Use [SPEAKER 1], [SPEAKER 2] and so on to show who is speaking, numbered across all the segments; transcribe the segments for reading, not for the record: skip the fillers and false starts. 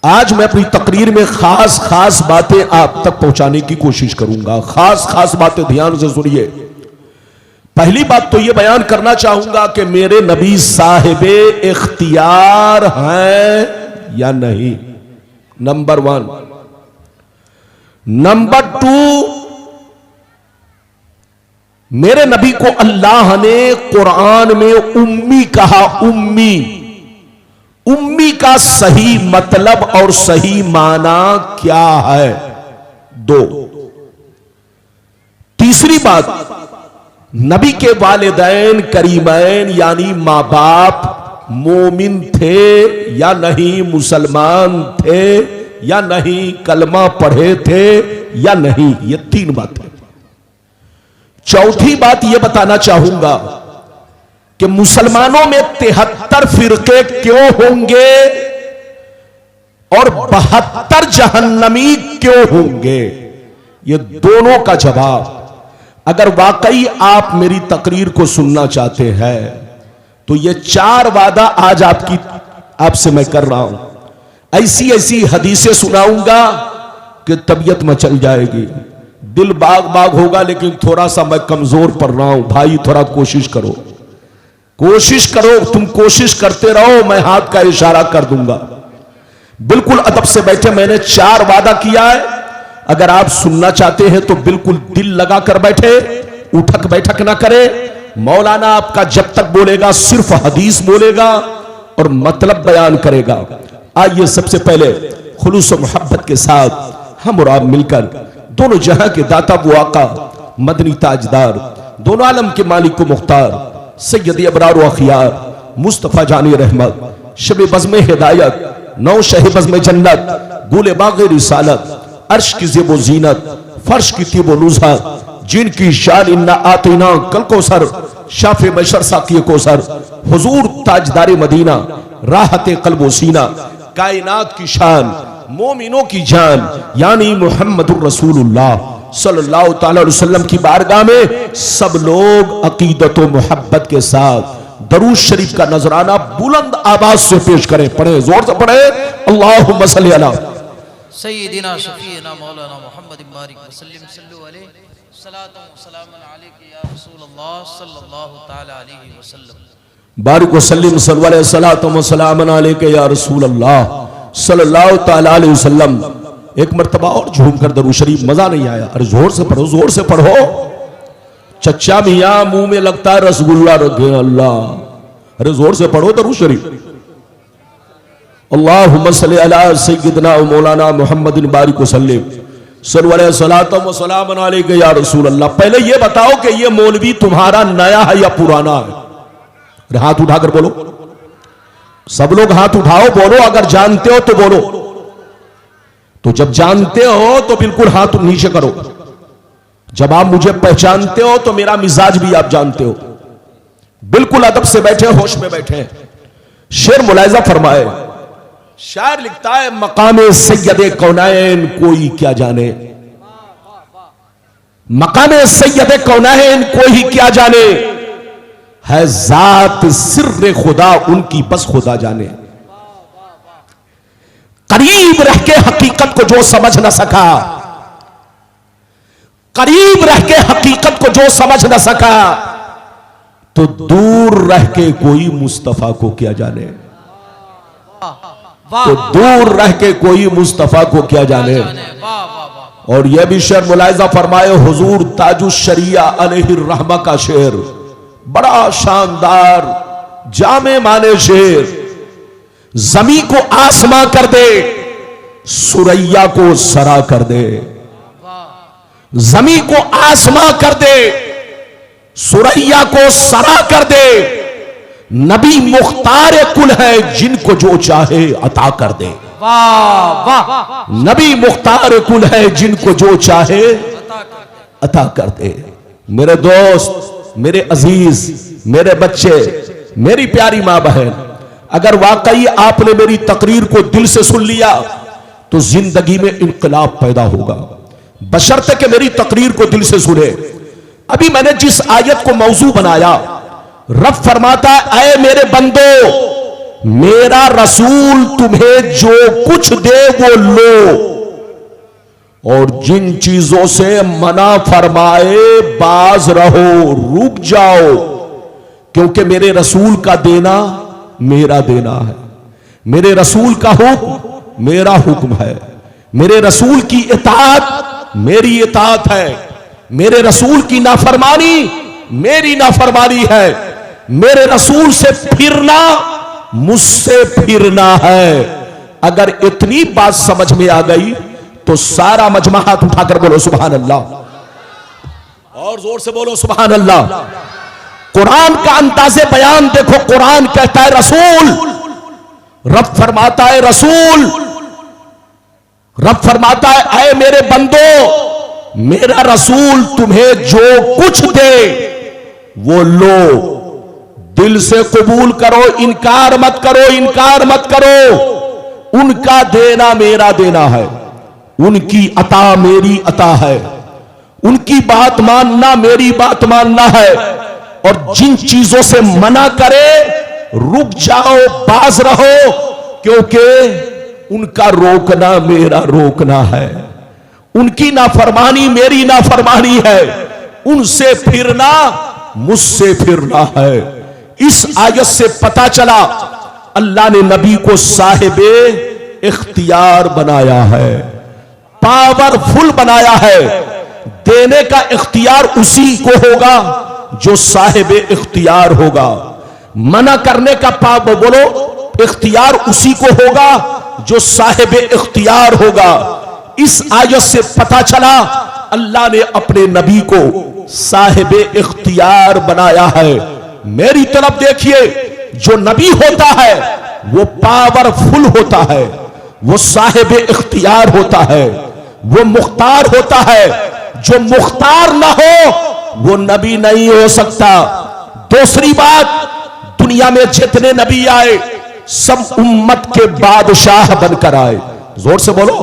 [SPEAKER 1] आज मैं अपनी तकरीर में खास खास बातें आप तक पहुंचाने की कोशिश करूंगा। खास खास बातें ध्यान से सुनिए। पहली बात तो यह बयान करना चाहूंगा कि मेरे नबी साहिबे इख्तियार हैं या नहीं, नंबर 1। नंबर 2, मेरे नबी को अल्लाह ने कुरान में उम्मी कहा। उम्मी का सही मतलब और सही माना क्या है? 2। तीसरी बात, नबी के वालिदैन करीमैन यानी मां बाप मोमिन थे या नहीं, मुसलमान थे या नहीं, कलमा पढ़े थे या नहीं, ये 3 बातें। चौथी बात यह बताना चाहूंगा कि मुसलमानों में 73 फिरके क्यों होंगे और 72 जहन्नमी क्यों होंगे? ये दोनों का जवाब अगर वाकई आप मेरी तकरीर को सुनना चाहते हैं तो ये 4 वादा आज आपसे मैं कर रहा हूं। ऐसी ऐसी हदीसें सुनाऊंगा कि तबीयत मचल जाएगी, दिल बाग बाग होगा, लेकिन थोड़ा सा मैं कमजोर पड़ रहा हूं। भाई थोड़ा कोशिश करो, तुम कोशिश करते रहो, मैं हाथ का इशारा कर दूंगा। बिल्कुल अदब से बैठे, मैंने 4 वादा किया है। अगर आप सुनना चाहते हैं तो बिल्कुल दिल लगा कर बैठे, उठक बैठक ना करे। मौलाना आपका जब तक बोलेगा सिर्फ हदीस बोलेगा और मतलब बयान करेगा। आइए सबसे पहले खुलूस और मोहब्बत के साथ हम और आप मिलकर दोनों जहां के दाता वो आका मदनी ताजदार, दोनों आलम के मालिक को मुख्तार सैयद अबरार व अखियार मुस्तफा जानी रहमत, शब बज़्म हिदायत, नौ शह बज़्म जन्नत, गुले बाग़े रिसालत, अर्श की ज़ेबो ज़ीनत, फर्श की तीबो नुज़हत, जिनकी शान इन्ना आतीना कल कौसर, शाफ़े बशर साक़ी कौसर, हुजूर ताजदार मदीना, राहते क़ल्ब व सीना, कायनात की शान, मोमिनों की जान यानी मुहम्मदुर रसूलुल्लाह सल्लल्लाहु तआला अलैहि वसल्लम की बारगाह में सब लोग अकीदत व मोहब्बत के साथ दरूद शरीफ का नजराना बुलंद आवाज से पेश करें। पढ़े, जोर से पढ़े, अल्लाहुम्मा सल्ली अला
[SPEAKER 2] सय्यिदिना शफीना मौलाना मुहम्मद बारिक वसल्लम सल्लु अलैहि सलातु व सलामुन अलैका या रसूलल्लाह सल्लल्लाहु तआला अलैहि वसल्लम
[SPEAKER 1] बारिक वसल्लम सल्लल्लाहु अलैहि सलातु व सलामुन अलैका या रसूलल्लाह सल्लल्लाहु तआला अलैहि वसल्लम। एक मर्तबा और झूम कर दरूद शरीफ, मजा नहीं आया। अरे जोर से पढ़ो, जोर से पढ़ो। चच्चा मियां मुंह में लगता है रसगुल्ला रखे अल्लाह। अरे जोर से पढ़ो दरूद शरीफ। अल्लाहुम्मा सल्ली अला सय्यिदना व मौलाना मुहम्मदिन बारिक वसल्लम सल्लल्लाहु अलैहि सलातु व सलामुन अलैका या रसूल अल्लाह। पहले ये बताओ कि ये मौलवी तुम्हारा नया है या पुराना है? अरे हाथ उठाकर बोलो, सब लोग हाथ उठाओ, बोलो। अगर जानते हो तो बोलो, तो जब जानते हो तो बिल्कुल हाथ नीचे करो। जब आप मुझे पहचानते हो तो मेरा मिजाज भी आप जानते हो। बिल्कुल अदब से बैठे, होश में बैठे। शेर मुलाहिजा फरमाए। शायर लिखता है, मकामे सैयदे कौनैन कोई क्या जाने, मकामे सैयदे कौनैन कोई क्या जाने, है जात सिर्र खुदा उनकी बस खुदा जाने। करीब रह के हकीकत को जो समझ न सका, करीब रह के हकीकत को जो समझ न सका, तो दूर रह के कोई मुस्तफा को क्या जाने, तो दूर रह के कोई मुस्तफा को क्या जाने। और यह भी शेर मुलाहिजा फरमाए, हुजूर ताजुश शरिया अलैहिर रहमा का शेर, बड़ा शानदार जामे माने शेर। जमी को आसमां कर दे, सुरैया को सरा कर दे। जमी को आसमां कर दे, सुरैया को सरा कर दे। नबी मुख्तार कुल है, जिनको जो चाहे अता कर दे।
[SPEAKER 2] वाह वाह,
[SPEAKER 1] नबी मुख्तार कुल है, जिनको जो चाहे अता कर दे। मेरे दोस्त, मेरे अजीज, मेरे बच्चे, मेरी प्यारी मां बहन, अगर वाकई आपने मेरी तकरीर को दिल से सुन लिया तो जिंदगी में इनकलाब पैदा होगा, बशर्ते कि मेरी तकरीर को दिल से सुने। अभी मैंने जिस आयत को मौजू बनाया, रब फरमाता है, ऐ मेरे बंदो मेरा रसूल तुम्हें जो कुछ दे वो लो, और जिन चीजों से मना फरमाए बाज रहो, रुक जाओ, क्योंकि मेरे रसूल का देना मेरा देना है, मेरे रसूल का हुक्म मेरा हुक्म है, मेरे रसूल की इताअत मेरी इताअत है, मेरे रसूल की नाफरमानी मेरी नाफरमानी है, मेरे रसूल से फिरना मुझसे फिरना है। अगर इतनी बात समझ में आ गई तो सारा मजमा हाथ उठाकर बोलो सुभान अल्लाह, और जोर से बोलो सुभान अल्लाह। कुरान का अंदाज़े बयान देखो, कुरान कहता है रसूल, रब फरमाता है रसूल, रब फरमाता है ऐ मेरे बंदो, मेरा रसूल तुम्हें जो कुछ दे वो लो, दिल से कबूल करो, इनकार मत करो, इनकार मत करो। उनका देना मेरा देना है, उनकी अता मेरी अता है, उनकी बात मानना मेरी बात मानना है, और जिन चीजों से मना करे रुक जाओ, बाज रहो, क्योंकि उनका रोकना मेरा रोकना है, उनकी नाफरमानी मेरी नाफरमानी है, उनसे फिरना मुझसे फिरना है। इस आयत से पता चला अल्लाह ने नबी को साहिबे इख्तियार बनाया है, पावरफुल बनाया है। देने का इख्तियार उसी को होगा जो साहिबे इख्तियार होगा, मना करने का बोलो इख्तियार उसी को होगा जो साहिबे इख्तियार होगा। इस आयत से पता चला अल्लाह ने अपने नबी को साहिबे इख्तियार बनाया है। मेरी तरफ देखिए, जो नबी होता है वो पावरफुल होता है, वो साहिबे इख्तियार होता है, वो मुख्तार होता है। जो मुख्तार ना हो वो नबी नहीं हो सकता। दूसरी बात, दुनिया में जितने नबी आए सब उम्मत के बादशाह बनकर आए। जोर से बोलो,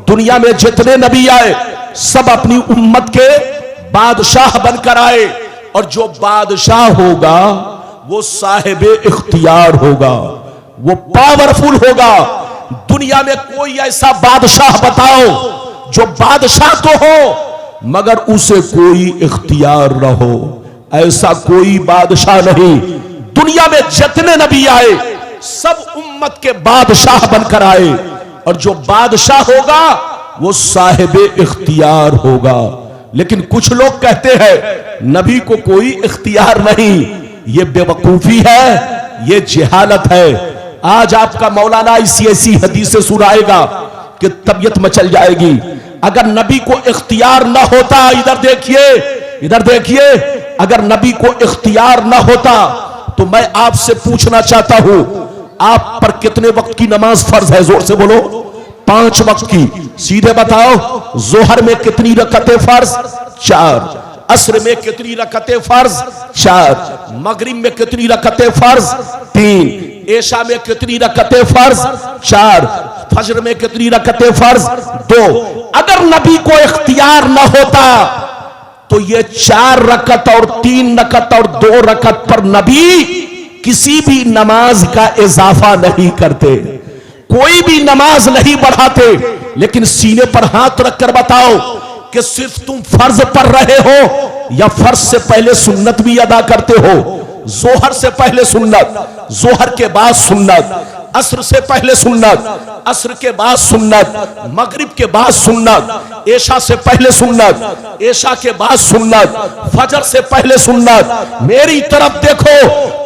[SPEAKER 1] दुनिया में जितने नबी आए सब अपनी उम्मत के बादशाह बनकर आए, और जो बादशाह होगा वो साहिबे इख्तियार होगा, वो पावरफुल होगा। दुनिया में कोई ऐसा बादशाह बताओ जो बादशाह तो हो मगर उसे कोई इख्तियार न हो, ऐसा कोई बादशाह नहीं। दुनिया में जितने नबी आए सब उम्मत के बादशाह बनकर आए, और जो बादशाह होगा वो साहिबे इख्तियार होगा। लेकिन कुछ लोग कहते हैं नबी को कोई इख्तियार नहीं, ये बेवकूफी है, ये जिहालत है। आज आपका मौलाना ऐसी हदीसें सुनाएगा कि तबीयत मचल जाएगी। अगर नबी को इख्तियार ना होता, इधर देखिए, इधर देखिए, अगर नबी को इख्तियार ना होता तो मैं आपसे पूछना चाहता हूं, आप पर कितने वक्त की नमाज फर्ज है? जोर से बोलो। 5 वक्त की। सीधे बताओ, जोहर में कितनी रकअतें फर्ज? 4। असर में कितनी रकअतें फर्ज? 4। मगरिब में कितनी रकअतें फर्ज? 3। ऐशा में कितनी रकअतें फर्ज? 4। फजर में कितनी रकअतें फर्ज? 2। अगर नबी को इख्तियार न होता तो ये 4 रकअत और 3 रकअत और 2 रकअत पर नबी किसी भी नमाज का इजाफा नहीं करते, कोई भी नमाज नहीं बढ़ाते। लेकिन सीने पर हाथ रखकर बताओ कि सिर्फ तुम फर्ज पढ़ रहे हो या फर्ज से पहले सुन्नत भी अदा करते हो? जोहर से पहले सुन्नत, जोहर के बाद सुन्नत, असर से पहले सुन्नत, असर के बाद सुन्नत, मगरिब के बाद सुन्नत, ऐशा से पहले सुन्नत, ऐशा के बाद सुन्नत, फजर से पहले सुन्नत। मेरी तरफ देखो,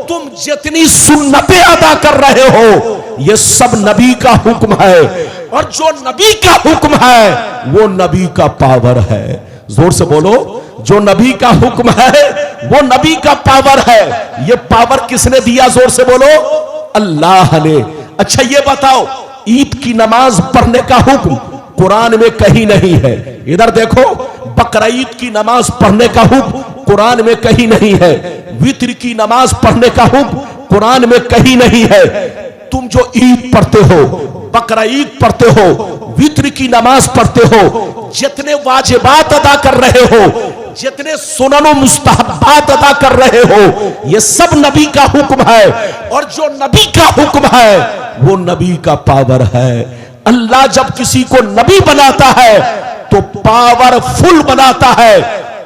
[SPEAKER 1] तुम जितनी सुन्नतें अदा कर रहे हो ये सब नबी का हुक्म है, और जो नबी का हुक्म है वो नबी का पावर है। जोर से बोलो, जो नबी का हुक्म है वो नबी का पावर है। ये पावर किसने दिया? जोर से बोलो, अल्लाह ने। अच्छा ये बताओ, ईद की नमाज पढ़ने का हुक्म कुरान में कहीं नहीं है। इधर देखो, बकरा ईद की नमाज पढ़ने का हुक्म कुरान में कहीं नहीं है। वित्र की नमाज पढ़ने का हुक्म कुरान में कहीं नहीं है। तुम जो ईद पढ़ते हो, बकरा ईद पढ़ते हो, वित्र की नमाज पढ़ते हो, जितने वाजिबात अदा कर रहे हो जितने सुनन और मुस्तहब्बात अदा कर रहे हो, ये सब नबी का हुक्म है। और जो नबी का हुक्म है वो नबी का पावर है। अल्लाह जब किसी को नबी बनाता है तो पावरफुल बनाता है।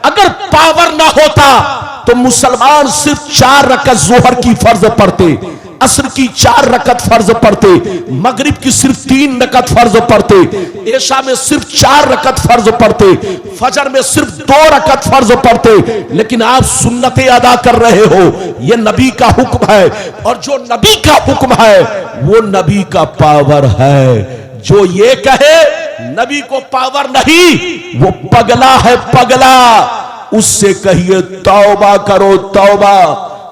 [SPEAKER 1] अगर पावर ना होता तो मुसलमान सिर्फ 4 रकअत जोहर की फर्ज पढ़ते, असर की 4 रकअत फर्ज पढ़ते, मगरिब की सिर्फ 3 रकअत फर्ज पढ़ते, ऐशा में सिर्फ 4 रकअत फर्ज पढ़ते, फजर में सिर्फ 2 रकअत फर्ज पढ़ते। लेकिन आप सुन्नतें अदा कर रहे हो, यह नबी का हुक्म है। और जो नबी का हुक्म है वो नबी का पावर है। जो ये कहे नबी को पावर नहीं, वो पगला है, पगला। उससे कहिए तौबा करो, तौबा।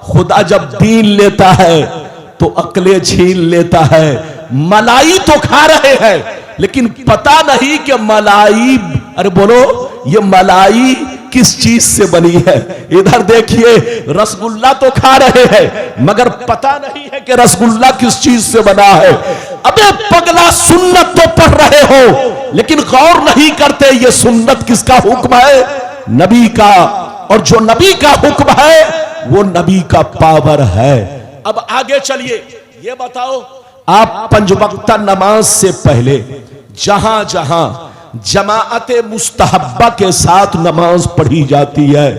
[SPEAKER 1] खुदा जब दीन लेता है तो अक्लें छीन लेता है। मलाई तो खा रहे हैं, लेकिन पता नहीं कि मलाई, अरे बोलो, ये मलाई किस चीज से बनी है। इधर देखिए, रसगुल्ला तो खा रहे हैं, मगर पता नहीं है कि रसगुल्ला किस चीज से बना है। अबे पगला, सुन्नत तो पढ़ रहे हो, लेकिन गौर नहीं करते ये सुन्नत किसका हुक्म है? नबी का। और जो नबी का हुक्म है वो नबी का पावर है। अब आगे चलिए, ये बताओ, आप 5 वक्ता नमाज से पहले जहां जहां जमाअते मुस्तहब्बा के साथ नमाज पढ़ी जाती है,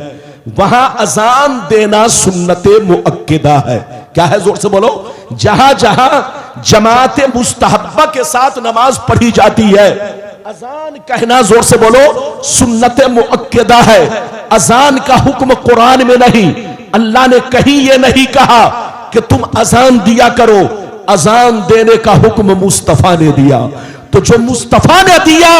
[SPEAKER 1] वहां अजान देना सुन्नते मुअक्किदा है। क्या है? जोर से बोलो। जहां जहां जमाअते मुस्तहब्बा के साथ नमाज पढ़ी जाती है, अजान कहना, जोर से बोलो, सुन्नते मुअक्किदा है। अजान का हुक्म कुरान में नहीं, अल्लाह ने कहीं ये नहीं कहा कि तुम अजान दिया करो। अजान देने का हुक्म मुस्तफा ने दिया। तो जो मुस्तफा ने दिया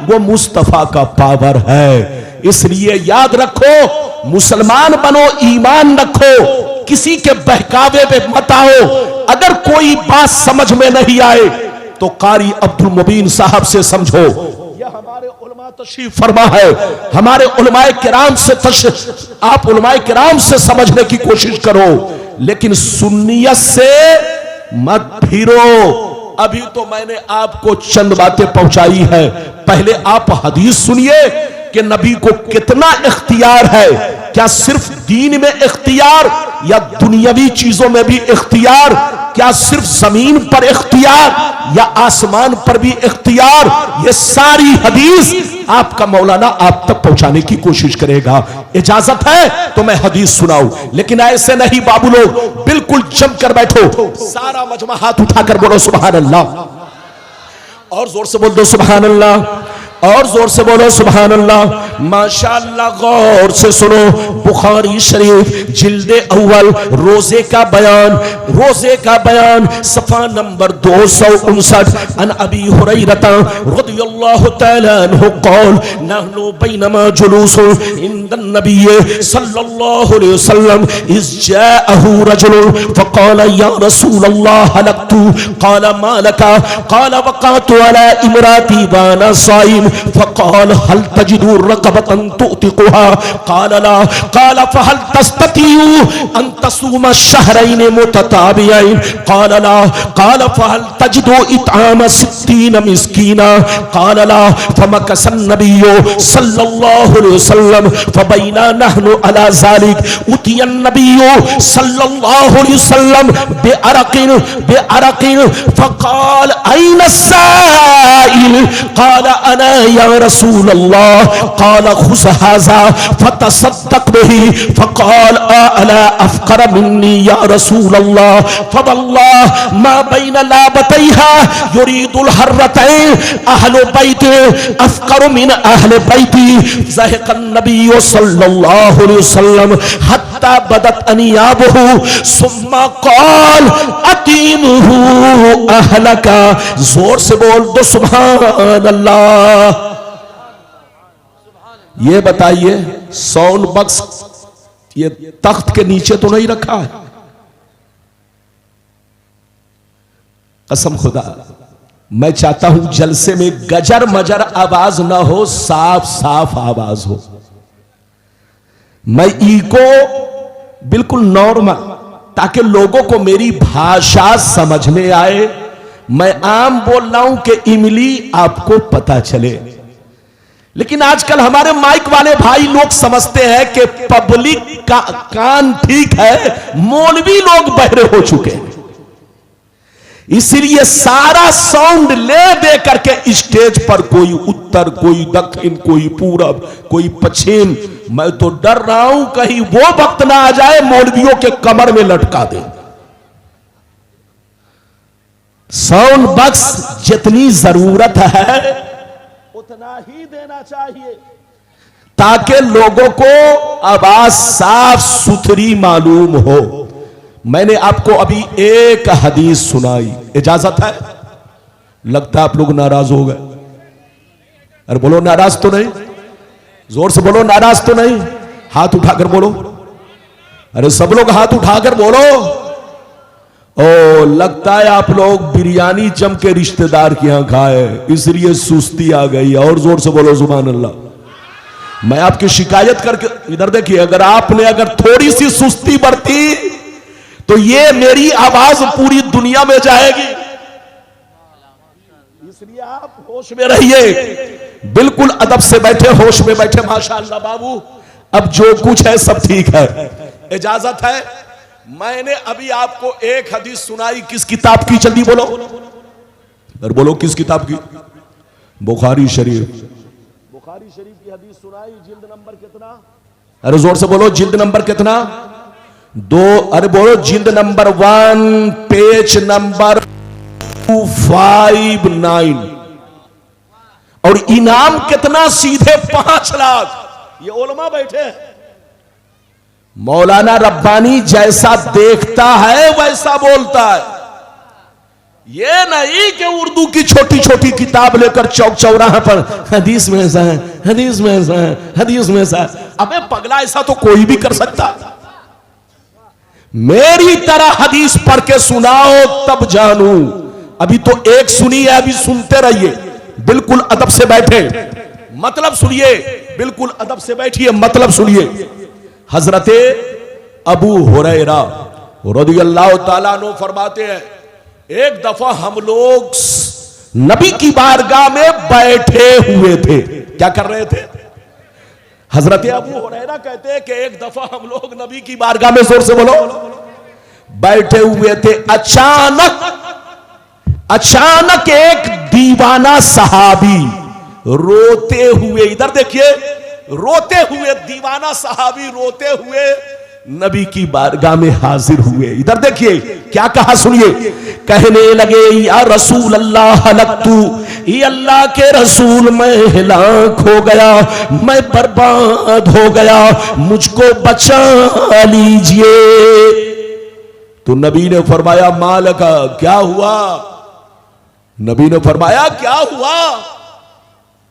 [SPEAKER 1] वो मुस्तफा का पावर है। इसलिए याद रखो, मुसलमान बनो, ईमान रखो, किसी के बहकावे पे मत आओ। अगर कोई बात समझ में नहीं आए तो कारी अब्दुल मुबीन साहब से समझो। यह हमारे उलमा तशरीफ फरमा है, हमारे उलमाए किराम से आप उलमाए किराम से समझने की कोशिश करो, लेकिन सुन्नियत से मत फिरो। अभी तो मैंने आपको चंद बातें पहुंचाई है। पहले आप हदीस सुनिए कि नबी को कितना इख्तियार है। क्या सिर्फ दीन में इख्तियार या दुनियावी चीजों में भी इख्तियार? क्या सिर्फ जमीन पर इख्तियार या आसमान पर भी इख्तियार? ये सारी हदीस आपका मौलाना आप तक पहुंचाने की कोशिश करेगा। इजाजत है तो मैं हदीस सुनाऊं, लेकिन ऐसे नहीं बाबू लोग, बिल्कुल जम कर बैठो। सारा मजमा हाथ उठाकर बोलो सुभान अल्लाह, और जोर से बोल दो सुभान अल्लाह, और जोर से बोलो सुभान अल्लाह। माशाअल्लाह, गौर से सुनो। बुखारी शरीफ जिल्दे अव्वल रोजे का बयान सफा नंबर 259। अन अबी हुरैरता रदियल्लाहु तआला अन्हु क़ाल नहनु बैनमा जुलूसुन इंदन नबी सल्लल्लाहु अलैहि वसल्लम इज़ जाअहु रजुल फ़क़ाल या रसूलल्लाह हलकतु क़ाल मा लका क़ाल वक़अतु अला इमराती व अना साइम फ़क़ाल हल तजिदु रक़बतन तुतिक़ुहा क़ाल ला क़ाल फ़हल तस्ततिउ अन तसूम शहरैन मुतताबियैन क़ाल ला क़ाल फ़हल तजिदु इत्आम 60 मिस्कीना क़ाल ला फ़मकस अन्नबिय्यु सल्लल्लाहु अलैहि वसल्लम फ़बैना नहनु अला ज़ालिक उतिया अन्नबिय्यु सल्लल्लाहु अलैहि वसल्लम बिअरक़िन फ़क़ाल ऐन अस्साइल क़ाल अना या रसूल अल्लाह क़ाल खुज़ हाज़ा फ़तसद्दक़ बिही फ़क़ाल अला अफ़क़र मिन्नी या रसूल अल्लाह फ़वल्लाह मा बैन लाबतैहा युरीदुल हर्रतैन अहलु बैति अफ़क़र मिन अहलि बैति ज़हक़न नबी सल्लल्लाहु अलैहि वसल्लम हत्ता बदत अनियाबुहु सुम्मा क़ाल अतीमुहु अहलका। जोर से बोल दो सुभान अल्लाह। ये बताइए, साउंड बॉक्स ये तख्त के नीचे तो नहीं रखा है? कसम खुदा, मैं चाहता हूं जलसे में गजर मजर आवाज ना हो, साफ साफ आवाज हो। मैं इको बिल्कुल नॉर्मल, ताकि लोगों को मेरी भाषा समझ में आए। मैं आम बोल रहा हूं कि इमली आपको पता चले, लेकिन आजकल हमारे माइक वाले भाई लोग समझते हैं कि पब्लिक का कान ठीक है, मौलवी लोग बहरे हो चुके हैं, इसलिए सारा साउंड ले दे करके स्टेज पर कोई उत्तर, कोई दक्षिण, कोई पूरब, कोई पश्चिम। मैं तो डर रहा हूं कहीं वो वक्त ना आ जाए मौलवियों के कमर में लटका दे। साउंड बॉक्स जितनी जरूरत है उतना ही देना चाहिए ताकि लोगों को आवाज साफ सुथरी मालूम हो। मैंने आपको अभी एक हदीस सुनाई, इजाजत है? लगता है आप लोग नाराज हो गए। अरे बोलो नाराज तो नहीं, जोर से बोलो नाराज तो नहीं, हाथ उठाकर बोलो। अरे सब लोग हाथ उठाकर बोलो। ओ लगता है आप लोग बिरयानी जम के रिश्तेदार के यहां खाए, इसलिए सुस्ती आ गई। और जोर से बोलो सुभान अल्लाह। मैं आपकी शिकायत करके इधर देखिए, अगर थोड़ी सी सुस्ती बरती तो ये मेरी आवाज पूरी दुनिया में जाएगी, इसलिए आप होश में रहिए। बिल्कुल अदब से बैठे, होश में बैठे। माशाअल्लाह बाबू, अब जो कुछ है सब ठीक है, इजाजत है? मैंने अभी आपको एक हदीस सुनाई, किस किताब की? जल्दी बोलो, अरे बोलो किस किताब की? बुखारी शरीफ। बुखारी शरीफ की हदीस सुनाई, जिल्द नंबर कितना? अरे जोर से बोलो, जिल्द नंबर कितना? 2। अरे बोलो जिल्द नंबर 1, पेज नंबर 259। और इनाम कितना? सीधे 5 लाख। ये उलमा बैठे हैं। मौलाना रब्बानी जैसा देखता है वैसा बोलता है। ये नहीं कि उर्दू की छोटी छोटी किताब लेकर चौक चौराहे पर हदीस में ऐसा है, हदीस में ऐसा है, हदीस में ऐसा है। अबे पगला, ऐसा तो कोई भी कर सकता। मेरी तरह हदीस पढ़ के सुनाओ तब जानू। अभी तो एक सुनी है, अभी सुनते रहिए। बिल्कुल अदब से बैठे, मतलब सुनिए। बिल्कुल अदब से बैठिए, मतलब सुनिए। हजरते अबू हुरैरा रदियल्लाहु ताला अन्हु फरमाते हैं, एक दफा हम लोग नबी की बारगाह में बैठे हुए थे। क्या कर रहे थे? हजरत अबू हुरैरा कहते हैं कि एक दफा हम लोग नबी की बारगाह में, जोर से बोलो, बैठे हुए थे। अचानक एक दीवाना सहाबी रोते हुए, इधर देखिए, रोते हुए दीवाना सहाबी रोते हुए नबी की बारगाह में हाजिर हुए। इधर देखिए क्या कहा, सुनिए। कहने लगे, या रसूल अल्लाह हलकतू, ये अल्लाह के रसूल मैं हिलाक हो गया, मैं बर्बाद हो गया, मुझको बचा लीजिए। तो नबी ने फरमाया, मालका, क्या हुआ? नबी ने फरमाया, क्या हुआ?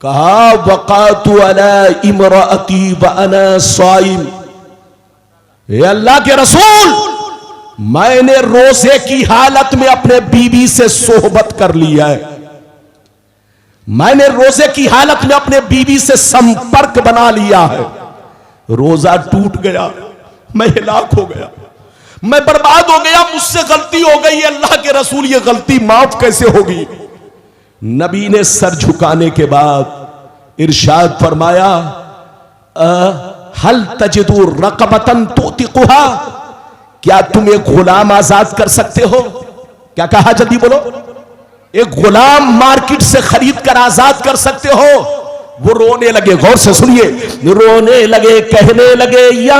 [SPEAKER 1] कहा, वक़ातु अला इमराअती व अना साइम। ये अल्लाह के रसूल, मैंने रोजे की हालत में अपने बीवी से सोहबत कर लिया है। मैंने रोजे की हालत में अपने बीवी से संपर्क बना लिया है। रोजा टूट गया, मैं हिलाक हो गया, मैं बर्बाद हो गया, मुझसे गलती हो गई। अल्लाह के रसूल, ये गलती माफ कैसे होगी? नबी ने सर झुकाने के बाद इरशाद फरमाया, हल तजिदु रक़बतन तुतिकुहा, क्या तुम एक गुलाम आजाद कर सकते हो? क्या कहा? जल्दी बोलो। एक गुलाम मार्केट से खरीद कर आजाद कर सकते हो? वो रोने लगे, गौर से सुनिए, रोने लगे, कहने लगे, या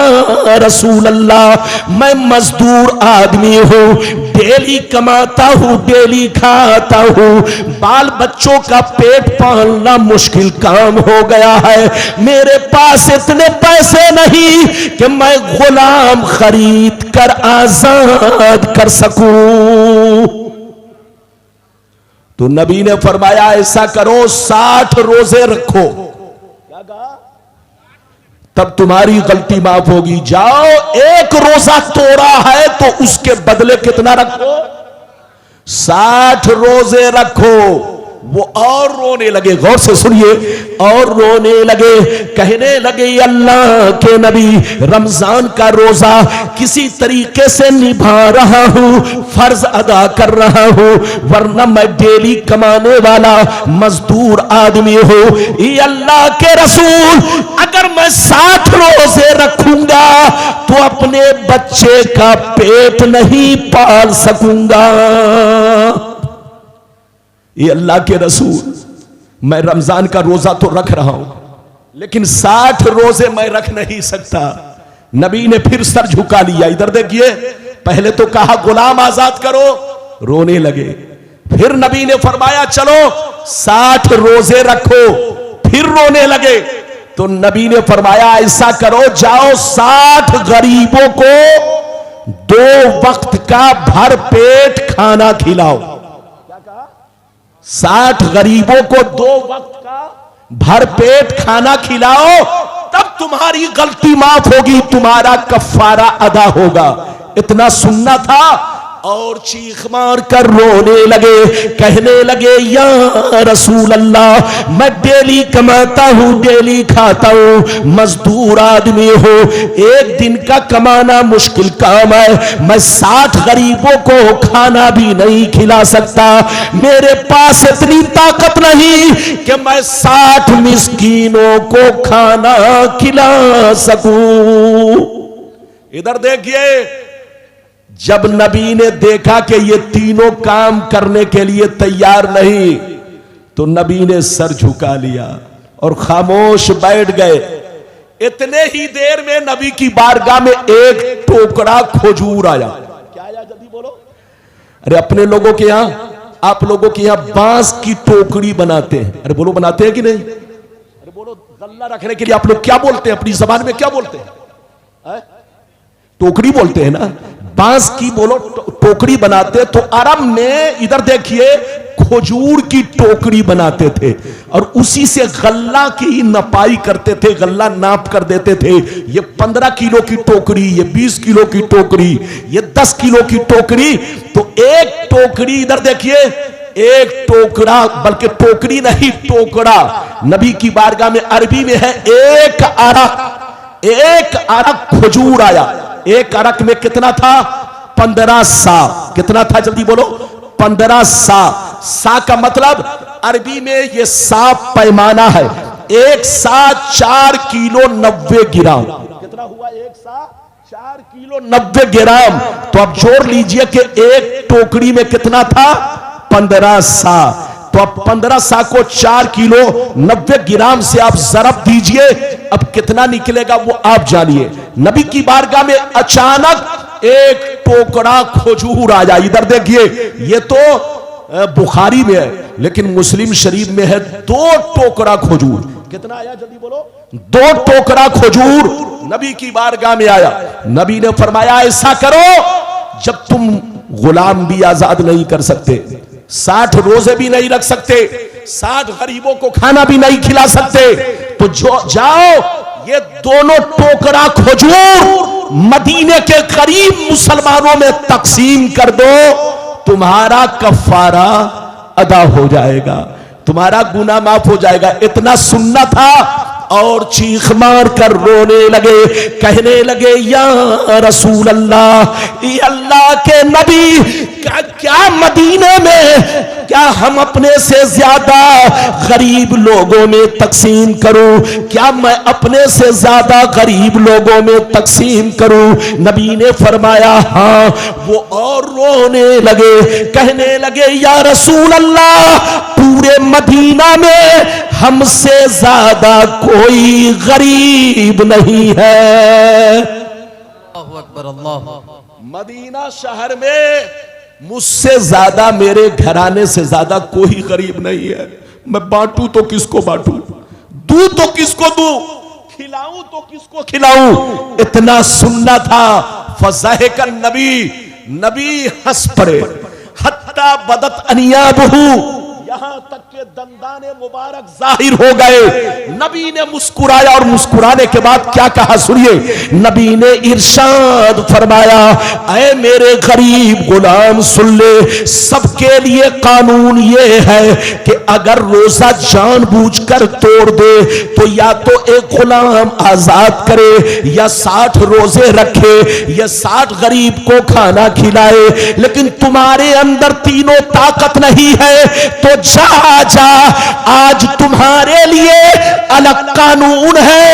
[SPEAKER 1] रसूल अल्लाह, मैं मजदूर आदमी हूं, डेली कमाता हूं, डेली खाता हूं, बाल बच्चों का पेट पालना मुश्किल काम हो गया है, मेरे पास इतने पैसे नहीं कि मैं गुलाम खरीद कर आजाद कर सकूं। तो नबी ने फरमाया, ऐसा करो, 60 रोजे रखो। क्या कहा? तब तुम्हारी गलती माफ होगी। जाओ, एक रोजा तोड़ा है तो उसके बदले कितना रखो? 60 रोजे रखो। वो और रोने लगे। गौर से सुनिए, और रोने लगे, कहने लगे अल्लाह के नबी, रमजान का रोजा किसी तरीके से निभा रहा हूं, फर्ज अदा कर रहा हूं, वरना मैं डेली कमाने वाला मजदूर आदमी हूं। ये अल्लाह के रसूल, अगर मैं 60 रोजे रखूंगा तो अपने बच्चे का पेट नहीं पाल सकूंगा। ये अल्लाह के रसूल, मैं रमजान का रोजा तो रख रहा हूं, लेकिन 60 रोजे मैं रख नहीं सकता। नबी ने फिर सर झुका लिया। इधर देखिए, पहले तो कहा गुलाम आजाद करो, रोने लगे। फिर नबी ने फरमाया चलो 60 रोजे रखो, फिर रोने लगे। तो नबी ने फरमाया ऐसा करो, जाओ 60 गरीबों को 2 वक्त का भर पेट खाना खिलाओ। 60 गरीबों को 2 वक्त का भर पेट खाना खिलाओ, तब तुम्हारी गलती माफ होगी, तुम्हारा कफ्फारा अदा होगा। इतना सुनना था और चीख मार कर रोने लगे, कहने लगे या रसूल अल्लाह, मैं डेली कमाता हूं, डेली खाता हूं, मजदूर आदमी हूं, एक दिन का कमाना मुश्किल काम है, मैं 60 गरीबों को खाना भी नहीं खिला सकता, मेरे पास इतनी ताकत नहीं कि मैं 60 मिस्कीनों को खाना खिला सकूं। इधर देखिए, जब नबी ने देखा कि ये तीनों काम करने के लिए तैयार नहीं, तो नबी ने सर झुका लिया और खामोश बैठ गए। इतने ही देर में नबी की बारगाह में एक टोकरा खजूर आया। क्या आया, जल्दी बोलो। अरे अपने लोगों के यहां, आप लोगों के यहां बांस की टोकरी बनाते हैं। अरे बोलो, बनाते हैं कि नहीं? अरे बोलो, गल्ला रखने के लिए आप लोग क्या बोलते हैं, अपनी जबान में क्या बोलते हैं? टोकरी बोलते हैं ना। बांस की बोलो टोकरी बनाते, तो अरब में इधर देखिए खजूर की टोकरी बनाते थे और उसी से गल्ला की नपाई करते थे, गल्ला नाप कर देते थे। ये 15 किलो की टोकरी, ये 20 किलो की टोकरी, ये 10 किलो की टोकरी। तो एक टोकरी, इधर देखिए, एक टोकरा, बल्कि टोकरी नहीं टोकरा, नबी की बारगाह में अरबी में है एक अरक खजूर आया। एक अरक में कितना था? 15 सा। कितना था, जल्दी बोलो? 15 सा। सा का मतलब अरबी में ये सा पैमाना है। एक सा 4 किलो 90 ग्राम। कितना हुआ? एक सा 4 किलो 90 ग्राम। तो अब जोड़ लीजिए कि एक टोकरी में कितना था? 15 सा। तो अब 15 सा को 4 किलो 90 ग्राम से आप जरब दीजिए, अब कितना निकलेगा वो आप जानिए। नबी की बारगाह में अचानक एक टोकरा खजूर आ जाए। इधर देखिए, ये तो बुखारी में है, लेकिन मुस्लिम शरीफ में है 2 टोकरा खजूर। कितना आया, जल्दी बोलो? 2 टोकरा खजूर नबी की बारगाह में आया। नबी ने फरमाया ऐसा करो, जब तुम गुलाम भी आजाद नहीं कर सकते, 60 रोजे भी नहीं रख सकते, 60 गरीबों को खाना भी नहीं खिला सकते, तो जाओ ये दोनों टोकरा खजूर मदीने के करीब मुसलमानों में तकसीम कर दो, तुम्हारा कफ्फारा अदा हो जाएगा, तुम्हारा गुनाह माफ हो जाएगा। इतना सुनना था और चीख मार कर रोने लगे, कहने लगे या रसूल अल्लाह, ये अल्लाह के नबी, क्या मदीने में क्या हम अपने से ज्यादा गरीब लोगों में तकसीम करूं? क्या मैं अपने से ज्यादा गरीब लोगों में तकसीम करूं? नबी ने फरमाया हाँ। वो और रोने लगे, कहने लगे या रसूल अल्लाह, पूरे मदीना में हमसे ज्यादा कोई गरीब नहीं है।
[SPEAKER 2] अल्लाहु अकबर, अल्लाह।
[SPEAKER 1] मदीना शहर में मुझसे ज्यादा, मेरे घराने से ज्यादा कोई गरीब नहीं है। मैं बांटू तो किसको बांटू, दूं तो किसको दूं, खिलाऊं तो किसको खिलाऊं? इतना सुनना था। फज़ाहिक नबी, नबी हंस पड़े। हत्ता बदत अनियाबहू, यहां तक के दंदाने मुबारक जाहिर हो गए। नबी ने मुस्कुराया और मुस्कुराने के बाद क्या कहा सुनिए, नबी ने इरशाद फरमाया, ऐ मेरे गरीब गुलाम सुन ले, सबके लिए कानून ये है कि अगर रोजा जानबूझकर तोड़ दे तो या तो एक गुलाम आजाद करे या 60 रोजे रखे या 60 गरीब को खाना खिलाए। लेकिन तुम्हारे अंदर तीनों ताकत नहीं है तो जा आज तुम्हारे लिए अलग कानून है।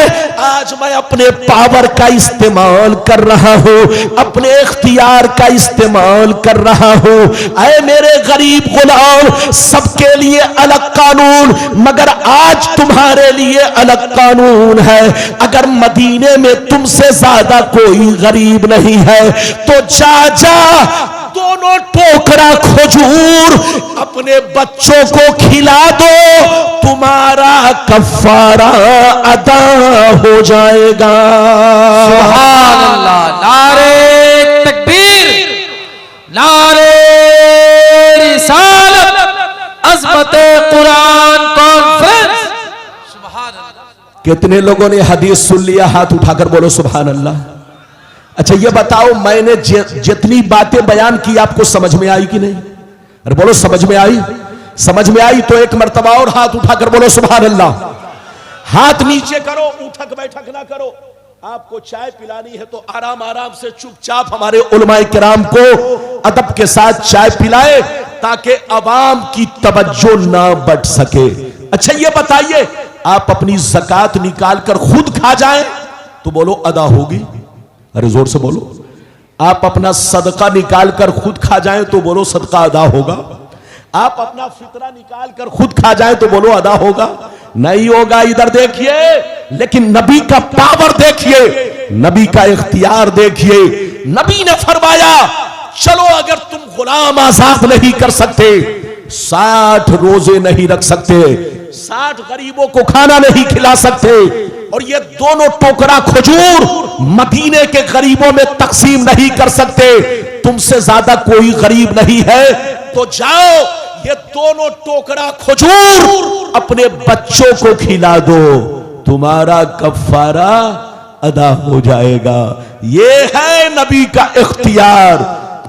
[SPEAKER 1] आज मैं अपने पावर का इस्तेमाल कर रहा हूं, अपने इख्तियार का इस्तेमाल कर रहा हूं। ऐ मेरे गरीब गुलाम, सबके लिए अलग कानून, मगर आज तुम्हारे लिए अलग कानून है। अगर मदीने में तुमसे ज्यादा कोई गरीब नहीं है तो जा दोनों टोकरा खजूर अपने बच्चों को खिला दो, तुम्हारा कफारा अदा हो जाएगा।
[SPEAKER 2] सुभान अल्लाह, नारे तकबीर, नारे रिसालत, अज़मते कुरान कॉन्फ्रेंस। सुभान अल्लाह।
[SPEAKER 1] कितने लोगों ने हदीस सुन लिया? हाथ उठाकर बोलो सुभान अल्लाह। अच्छा ये बताओ, मैंने जितनी बातें बयान की आपको समझ में आई कि नहीं? अरे बोलो समझ में आई? समझ में आई तो एक मर्तबा और हाथ उठाकर बोलो सुभान अल्लाह। हाथ नीचे करो, उठक बैठक ना करो। आपको चाय पिलानी है तो आराम आराम से चुपचाप हमारे उलमाए किराम को अदब के साथ चाय पिलाए ताकि अवाम की तवज्जो ना बट सके। अच्छा ये बताइए, आप अपनी ज़कात निकाल कर खुद खा जाएं तो बोलो अदा होगी? अरे जोर से बोलो। आप अपना सदका निकाल कर खुद खा जाएं तो बोलो सदका अदा होगा? आप अपना फितरा निकाल कर खुद खा जाएं तो बोलो अदा होगा? नहीं होगा। इधर देखिए, लेकिन नबी का पावर देखिए, नबी का इख्तियार देखिए। नबी ने फरमाया, चलो अगर तुम गुलाम आजाद नहीं कर सकते, 60 रोजे नहीं रख सकते, 60 गरीबों को खाना नहीं खिला सकते, और ये दोनों टोकरा खजूर मदीने के गरीबों में तकसीम नहीं कर सकते, तुमसे ज्यादा कोई गरीब नहीं है, तो जाओ ये दोनों टोकरा खजूर अपने बच्चों को खिला दो, तुम्हारा कफारा अदा हो जाएगा। ये है नबी का इख्तियार,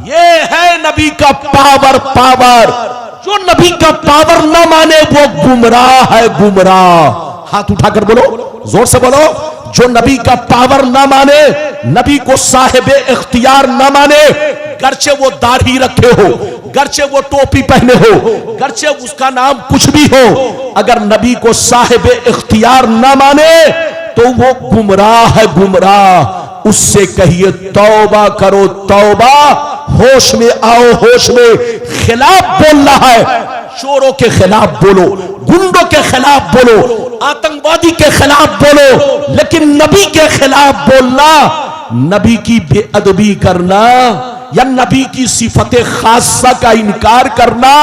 [SPEAKER 1] ये है नबी का पावर। जो नबी का पावर ना माने वो गुमराह है, गुमराह। हाथ उठाकर बोलो, जोर से बोलो। जो नबी का पावर ना माने, नबी को साहिब इख्तियार ना माने, गर्चे वो दाढ़ी रखे हो, गर्चे वो टोपी पहने हो, गर्चे उसका नाम कुछ भी हो, अगर नबी को साहिब इख्तियार ना माने तो वो गुमराह है, गुमराह। उससे कहिए तौबा करो, तौबा। होश में आओ, होश में। खिलाफ बोल रहा है, चोरों के खिलाफ बोलो, गुंडों के खिलाफ बोलो, आतंकवादी के खिलाफ बोलो, लेकिन नबी के खिलाफ बोलना, नबी की बेअदबी करना या नबी की सिफते खासा का इनकार करना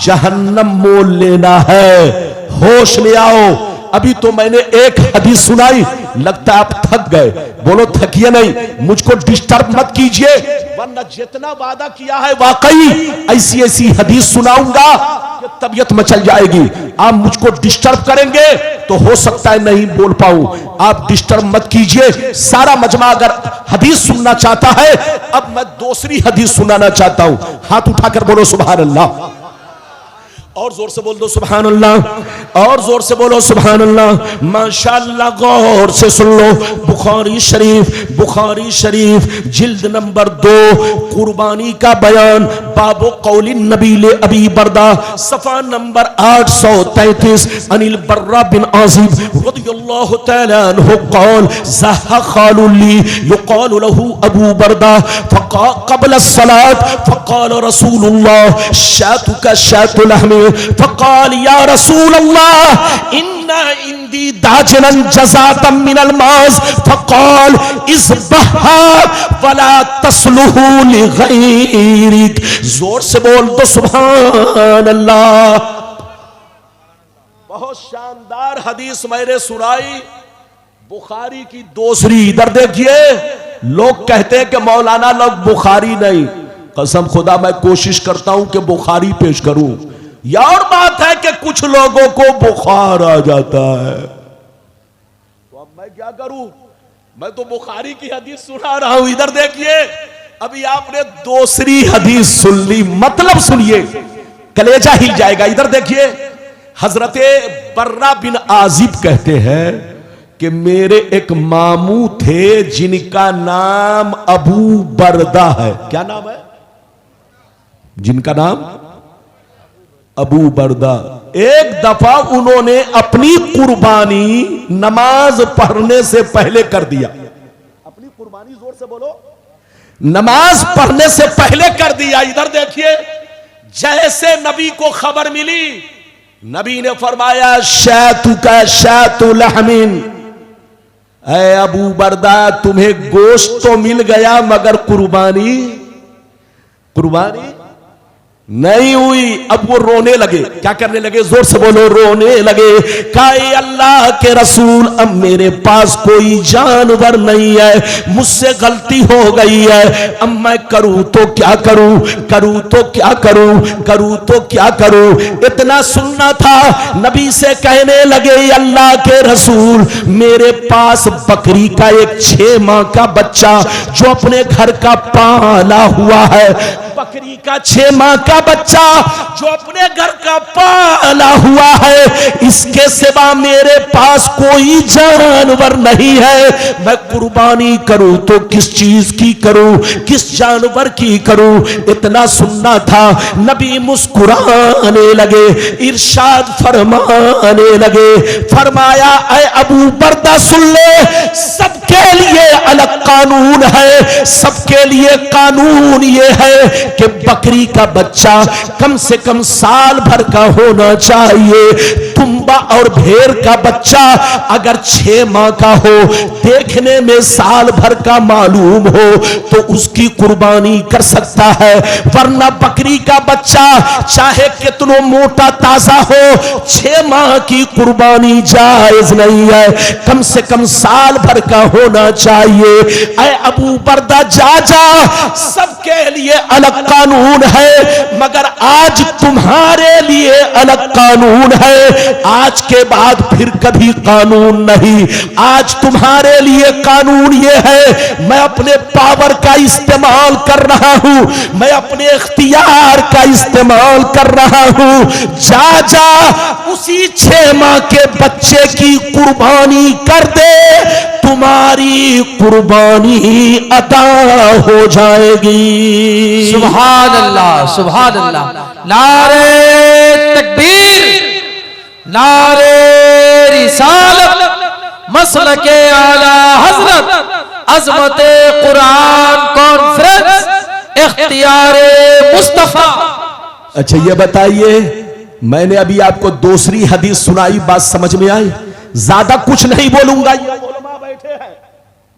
[SPEAKER 1] जहन्नम मोल लेना है। होश में आओ। अभी तो मैंने एक हदीस सुनाई, लगता है आप थक गए। बोलो थकिए नहीं, मुझको डिस्टर्ब मत कीजिए, वरना जितना वादा किया है वाकई ऐसी ऐसी हदीस सुनाऊंगा कि तबीयत मचल जाएगी। आप मुझको डिस्टर्ब करेंगे तो हो सकता है नहीं बोल पाऊं। आप डिस्टर्ब मत कीजिए। सारा मजमा अगर हदीस सुनना चाहता है, अब मैं दूसरी हदीस सुनाना चाहता हूं। हाथ उठाकर बोलो सुभान अल्लाह। और जोर से बोल दो सुभान अल्लाह, और जोर से बोलो सुभान अल्लाह। माशाअल्लाह, गौर से सुन लो। बुखारी शरीफ जिल्द नंबर 2 कुर्बानी का बयान, बाबो कौलिन नबीले अबी बरदा, सफा नंबर 833। अनिल बर्रा बिन आजिब रदियल्लाहु तआला अन्हु क़ाल ज़हा ख़ालुली युक़ालु लहू अबू बरदा क़ब्ल अस्सलात फ़क़ाल रसूलुल्लाह शातुका शातुल लहमी फ़क़ाल या रसूल अल्लाह इन्ना इंदी दाजनन जज़ातम मिनल माज़ फ़क़ाल इज़बहा वला तस्लुहु लिग़ैरिक। जोर से बोल दो सुभान अल्लाह। बहुत शानदार हदीस मैंने सुनाई, बुखारी की दूसरी। इधर देखिए, लोग कहते हैं कि मौलाना लोग बुखारी नहीं। कसम खुदा मैं कोशिश करता हूं कि बुखारी पेश करूं, यह और बात है कि कुछ लोगों को बुखार आ जाता है। तो अब मैं क्या करूं? मैं तो बुखारी की हदीस सुना रहा हूं। इधर देखिए, अभी आपने दूसरी हदीस सुन ली, मतलब सुनिए, कलेजा हिल जाएगा। इधर देखिए, हजरत बर्रा बिन आजिब कहते हैं कि मेरे एक मामू थे जिनका नाम अबू बरदा है। क्या नाम है? जिनका नाम अबू बरदा। एक दफा उन्होंने अपनी कुर्बानी नमाज पढ़ने से पहले कर दिया। अपनी कुर्बानी जोर से बोलो। नमाज पढ़ने से पहले कर दिया। इधर देखिए, जैसे नबी को खबर मिली, नबी ने फरमाया शैतु का शैतुल लहमिन, ऐ अबू बरदा तुम्हें गोश्त तो मिल गया मगर कुर्बानी नहीं हुई। अब वो रोने लगे। क्या करने लगे? जोर से बोलो, रोने लगे। कहा अल्लाह के रसूल, अब मेरे पास कोई जानवर नहीं है, मुझसे गलती हो गई है, अब मैं करूं तो क्या करूं, करूं तो क्या करूं, करूं तो क्या करूं। इतना सुनना था, नबी से कहने लगे अल्लाह के रसूल, मेरे पास बकरी का एक 6 माह का बच्चा जो अपने घर का पाला हुआ है, बकरी का 6 माह का बच्चा जो अपने घर का पाला हुआ है, इसके सिवा मेरे पास कोई जानवर नहीं है। मैं कुर्बानी करूं तो किस चीज की करूं, किस जानवर की करूं। इतना सुनना था, नबी मुस्कुराने लगे, इरशाद फरमाने लगे, फरमाया ऐ अबू बरदा सुन ले, सबके लिए अलग कानून है। सबके लिए कानून ये है कि बकरी का बच्चा कम से कम साल भर का होना चाहिए। दुम्बा और भेड़ का बच्चा अगर 6 माह का हो, देखने में साल भर का मालूम हो, तो उसकी कुर्बानी कर सकता है, वरना बकरी का बच्चा चाहे कितना मोटा ताजा हो, 6 माह की कुर्बानी जायज नहीं है, कम से कम साल भर का होना चाहिए। ऐ अबू बरदा जा सबके लिए अलग कानून है, मगर आज तुम्हारे लिए अलग कानून है। आज के बाद फिर कभी कानून नहीं। आज तुम्हारे लिए कानून ये है, मैं अपने पावर का इस्तेमाल कर रहा हूं, मैं अपने इख्तियार का इस्तेमाल कर रहा हूं। जा उसी 6 माह के बच्चे की कुर्बानी कर दे, तुम्हारी कुर्बानी अदा हो जाएगी।
[SPEAKER 2] सुभान अल्लाह, सुभान अल्लाह। नारे तकबीर, नारे रिसालत, मसलके आला हजरत, अज़मते कुरान कॉन्फ्रेंस, इख्तियारे मुस्तफा।
[SPEAKER 1] अच्छा ये बताइए, मैंने अभी आपको दूसरी हदीस सुनाई, बात समझ में आई? ज्यादा कुछ नहीं बोलूंगा। ये उलमा बैठे हैं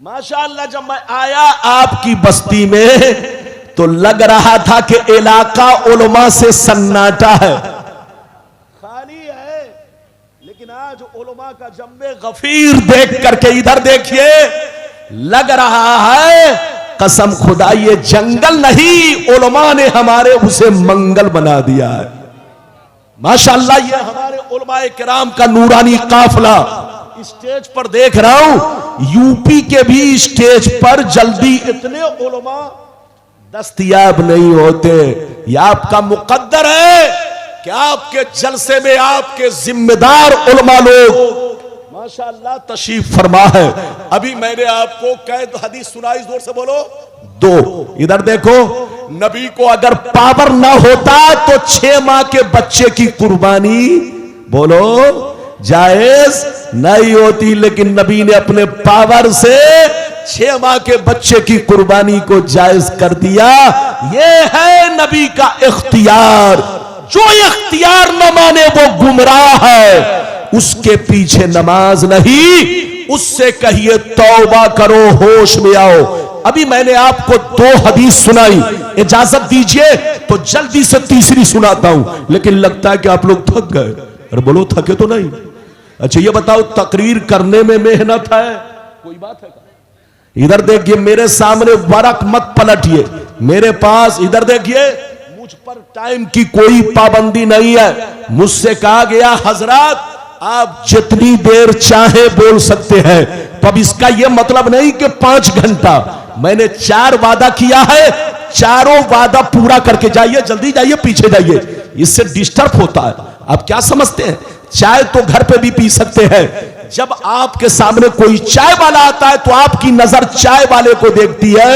[SPEAKER 1] माशाअल्लाह। जब मैं आया आपकी बस्ती में तो लग रहा था कि इलाका उलमा से सन्नाटा है, खाली है। लेकिन आज उलमा का जम्मे गफीर देख करके इधर देखिए, लग रहा है कसम खुदा ये जंगल नहीं, उलमा ने हमारे उसे मंगल बना दिया है। माशाअल्लाह, ये हमारे उलमाए किराम का नूरानी काफिला स्टेज पर देख रहा हूं। यूपी के भी स्टेज पर जल्दी इतने उलमा दस्तयाब नहीं होते। यह आपका मुकद्दर है कि आपके जलसे में आपके जिम्मेदार उलमा लोग माशाअल्लाह तशरीफ फरमा है। अभी मैंने आपको कैद हदीस सुनाई, जोर से बोलो, 2। इधर देखो, नबी को अगर पावर ना होता तो 6 माह के बच्चे की कुर्बानी बोलो जायज नहीं होती, लेकिन नबी ने अपने पावर से 6 माह के बच्चे की कुर्बानी को जायज कर दिया। यह है नबी का इख्तियार। जो इख्तियार न माने वो गुमराह है, उसके पीछे नमाज नहीं, उससे कहिए तौबा करो, होश में आओ। अभी मैंने आपको 2 हदीस सुनाई, इजाजत दीजिए तो जल्दी से तीसरी सुनाता हूं, लेकिन लगता है कि आप लोग थक गए। अरे बोलो, थके तो नहीं? अच्छा ये बताओ, तकरीर करने में मेहनत है? कोई बात है? इधर देखिए, मेरे सामने वरक मत पलटिए, मेरे पास इधर देखिए मुझ पर टाइम की कोई पाबंदी नहीं है। मुझसे कहा गया हजरत आप जितनी देर चाहे बोल सकते हैं। तो अब इसका यह मतलब नहीं कि 5 घंटा, मैंने 4 वादा किया है, चारों वादा पूरा करके जाइए, जल्दी जाइए, पीछे जाइए, इससे डिस्टर्ब होता है। आप क्या समझते हैं, चाय तो घर पे भी पी सकते हैं। जब आपके सामने कोई चाय वाला आता है तो आपकी नजर चाय वाले को देखती है,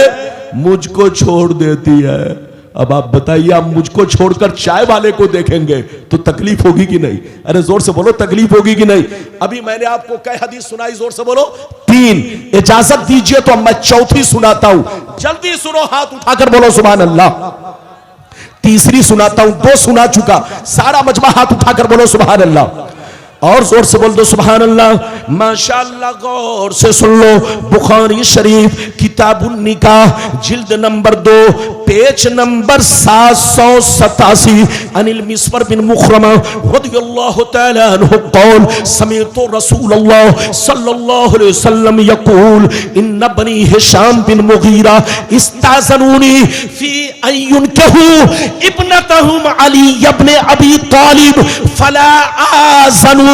[SPEAKER 1] मुझको छोड़ देती है। अब आप बताइए, आप मुझको छोड़कर चाय वाले को देखेंगे तो तकलीफ होगी कि नहीं? अरे जोर से बोलो, तकलीफ होगी कि नहीं? अभी मैंने आपको कई हदीस सुनाई, जोर से बोलो 3। इजाजत दीजिए तो अब मैं चौथी सुनाता हूं, जल्दी सुनो, हाथ उठाकर बोलो सुभान अल्लाह। तीसरी सुनाता हूं, 2 सुना चुका, सारा मजमा हाथ उठाकर बोलो सुभान अल्लाह, और जोर से बोल दो सुभान अल्लाह। माशाअल्लाह, गौर से सुन लो, बुखारी शरीफ किताबुन निकाह जिल्द नंबर 2 पेज नंबर 787, अनिल मिस्वर बिन मुखरमा रदियल्लाहु तआला अन्हु क़ौल समीअतु रसूलल्लाह सल्लल्लाहु अलैहि वसल्लम यक़ूल इन्न बनी हिशाम बिन मुगीरा इस्ताज़नूनी फी अन युनकहू इब्नतहुम अली इब्न अबी तालिब फला आज़नु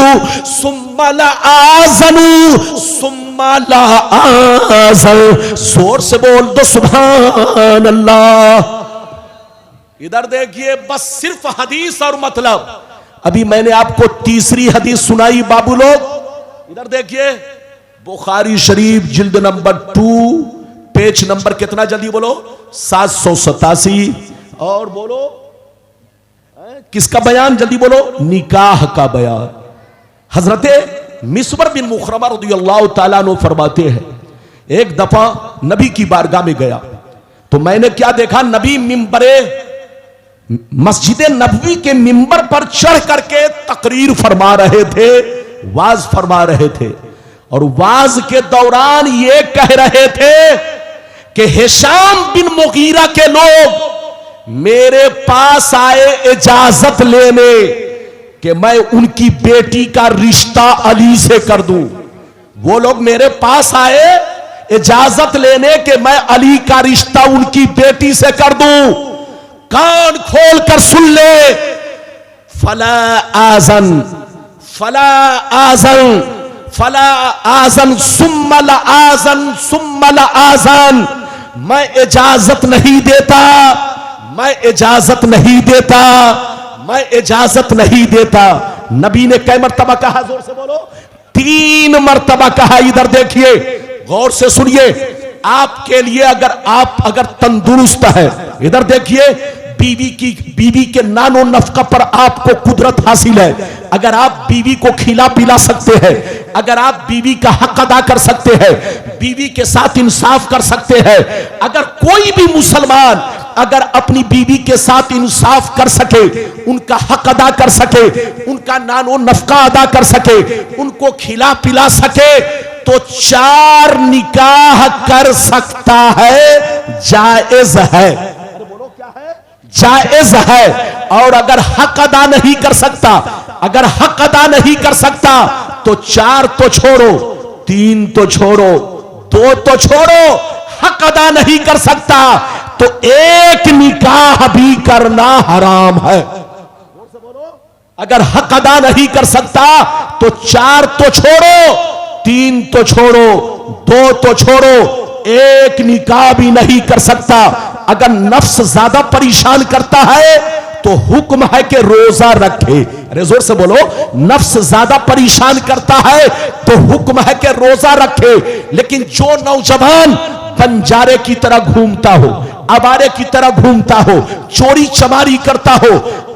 [SPEAKER 1] सुम्मा ला आज़नु सुम्मा ला आज़न। जोर से बोल दो सुभान अल्लाह। इधर देखिए, बस सिर्फ हदीस और मतलब। अभी मैंने आपको तीसरी हदीस सुनाई बाबू लोग। इधर देखिए, बुखारी शरीफ जिल्द नंबर 2 पेज नंबर कितना, जल्दी बोलो, 787, और बोलो किसका बयान, जल्दी बोलो, निकाह का बयान। हजरत मिस्वर बिन मुखरमा रदियल्लाहु ताला अन्हु फरमाते हैं, एक दफा नबी की बारगाह में गया तो मैंने क्या देखा, नबी मिंबरे मस्जिद नबवी के मिंबर पर चढ़ करके तकरीर फरमा रहे थे, वाज फरमा रहे थे, और वाज के दौरान ये कह रहे थे कि हिशाम बिन मुगीरा के लोग मेरे पास आए इजाजत लेने कि मैं उनकी बेटी का रिश्ता अली से कर दूं। वो लोग मेरे पास आए इजाजत लेने कि मैं अली का रिश्ता उनकी बेटी से कर दूं। कान खोल कर सुन ले, फला आज़न फला आज़न फला आज़न सुम्मा ला आज़न सुम्मा ला आज़न। मैं इजाजत नहीं देता, मैं इजाजत नहीं देता, मैं इजाजत नहीं देता। नबी ने कई मर्तबा कहा, जोर से बोलो, 3 मर्तबा कहा। इधर देखिए, गौर से सुनिए, आपके लिए अगर तंदुरुस्त है, इधर देखिए, बीवी के नानो नफका पर आपको कुदरत हासिल है, अगर आप बीवी को खिला पिला सकते हैं, अगर आप बीवी का हक अदा कर सकते हैं, बीवी के साथ इंसाफ कर सकते हैं, अगर कोई भी मुसलमान अगर अपनी बीवी के साथ इंसाफ कर सके, उनका हक अदा कर सके, उनका नानो नफका अदा कर सके, उनको खिला पिला सके, तो 4 निकाह कर सकता है, जायज है। बोलो क्या है? जायज है। और अगर हक अदा नहीं कर सकता, अगर हक अदा नहीं कर सकता तो 4 तो छोड़ो, 3 तो छोड़ो, 2 तो छोड़ो, हक अदा नहीं कर सकता तो 1 निकाह भी करना हराम है। अगर हक अदा नहीं कर सकता तो 4 तो छोड़ो, 3 तो छोड़ो, 2 तो छोड़ो, 1 निकाह भी नहीं कर सकता। अगर नफ्स ज्यादा परेशान करता है तो हुक्म है कि रोजा रखे। अरे जोर से बोलो, नफ्स ज्यादा परेशान करता है तो हुक्म है कि रोजा रखे। लेकिन जो नौजवान बंजारे की तरह घूमता हो, आवारे की तरह घूमता हो, चोरी चमारी करता हो,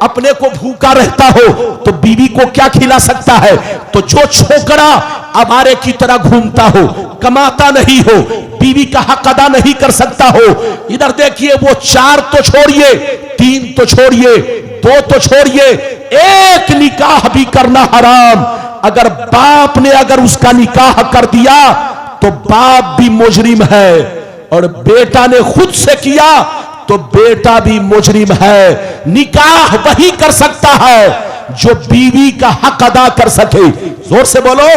[SPEAKER 1] अपने को भूखा रहता हो, तो बीवी को क्या खिला सकता है? तो जो छोकरा आवारे की तरह घूमता हो, कमाता नहीं हो, बीवी का हक अदा नहीं कर सकता हो, इधर देखिए, वो 4 तो छोड़िए, 3 तो छोड़िए, 2 तो छोड़िए, 1 निकाह भी करना हराम। अगर बाप ने अगर उसका निकाह कर दिया तो बाप भी मुजरिम है, और बेटा ने खुद से किया तो बेटा भी मुजरिम है। निकाह वही कर सकता है जो बीवी का हक अदा कर सके। जोर से बोलो,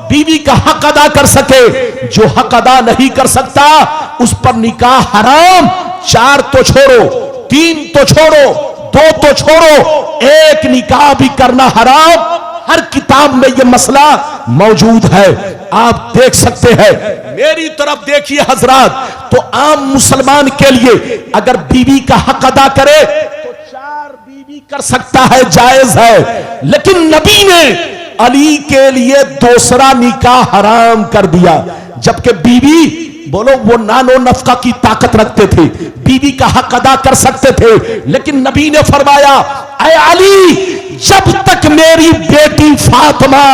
[SPEAKER 1] बीवी का हक अदा कर सके। जो हक अदा नहीं कर सकता उस पर निकाह हराम। 4 तो छोड़ो, 3 तो छोड़ो, दो तो छोड़ो, एक निकाह भी करना हराम। हर किताब में यह मसला मौजूद है, आप देख सकते हैं। मेरी तरफ देखिए हजरात, तो आम मुसलमान के लिए अगर बीवी का हक अदा करे तो 4 बीवी कर सकता है, जायज है। लेकिन नबी ने अली के लिए दूसरा निकाह हराम कर दिया, जबकि बीवी बोलो वो नानो नफका की ताकत रखते थे, बीवी का हक अदा कर सकते थे। लेकिन नबी ने फरमाया, ऐ अली, जब तक मेरी बेटी फातिमा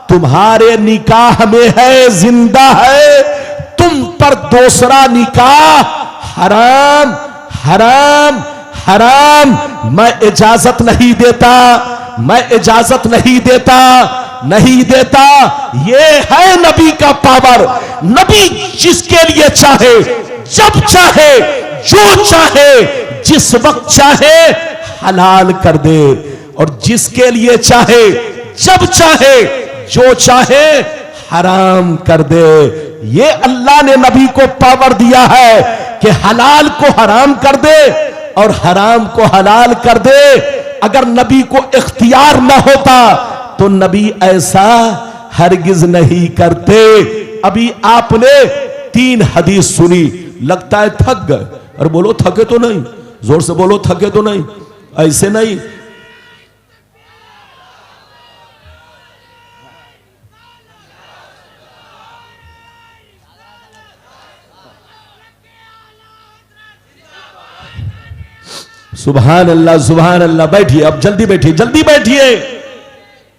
[SPEAKER 1] तुम्हारे निकाह में है, जिंदा है, तुम पर दूसरा निकाह हराम हराम हराम। मैं इजाजत नहीं देता, मैं इजाजत नहीं देता, नहीं देता। ये है नबी का पावर। नबी जिसके लिए चाहे, जब चाहे, जो चाहे, जिस वक्त चाहे हलाल कर दे, और जिसके लिए चाहे, जब चाहे, जो चाहे हराम कर दे। ये अल्लाह ने नबी को पावर दिया है कि हलाल को हराम कर दे और हराम को हलाल कर दे। अगर नबी को इख्तियार न होता तो नबी ऐसा हरगिज नहीं करते। अभी आपने 3 हदीस सुनी, लगता है थक गए। और बोलो थके तो नहीं, जोर से बोलो थके तो नहीं, ऐसे नहीं। सुभान अल्लाह, सुभान अल्लाह। बैठिए, अब जल्दी बैठिए, जल्दी बैठिए।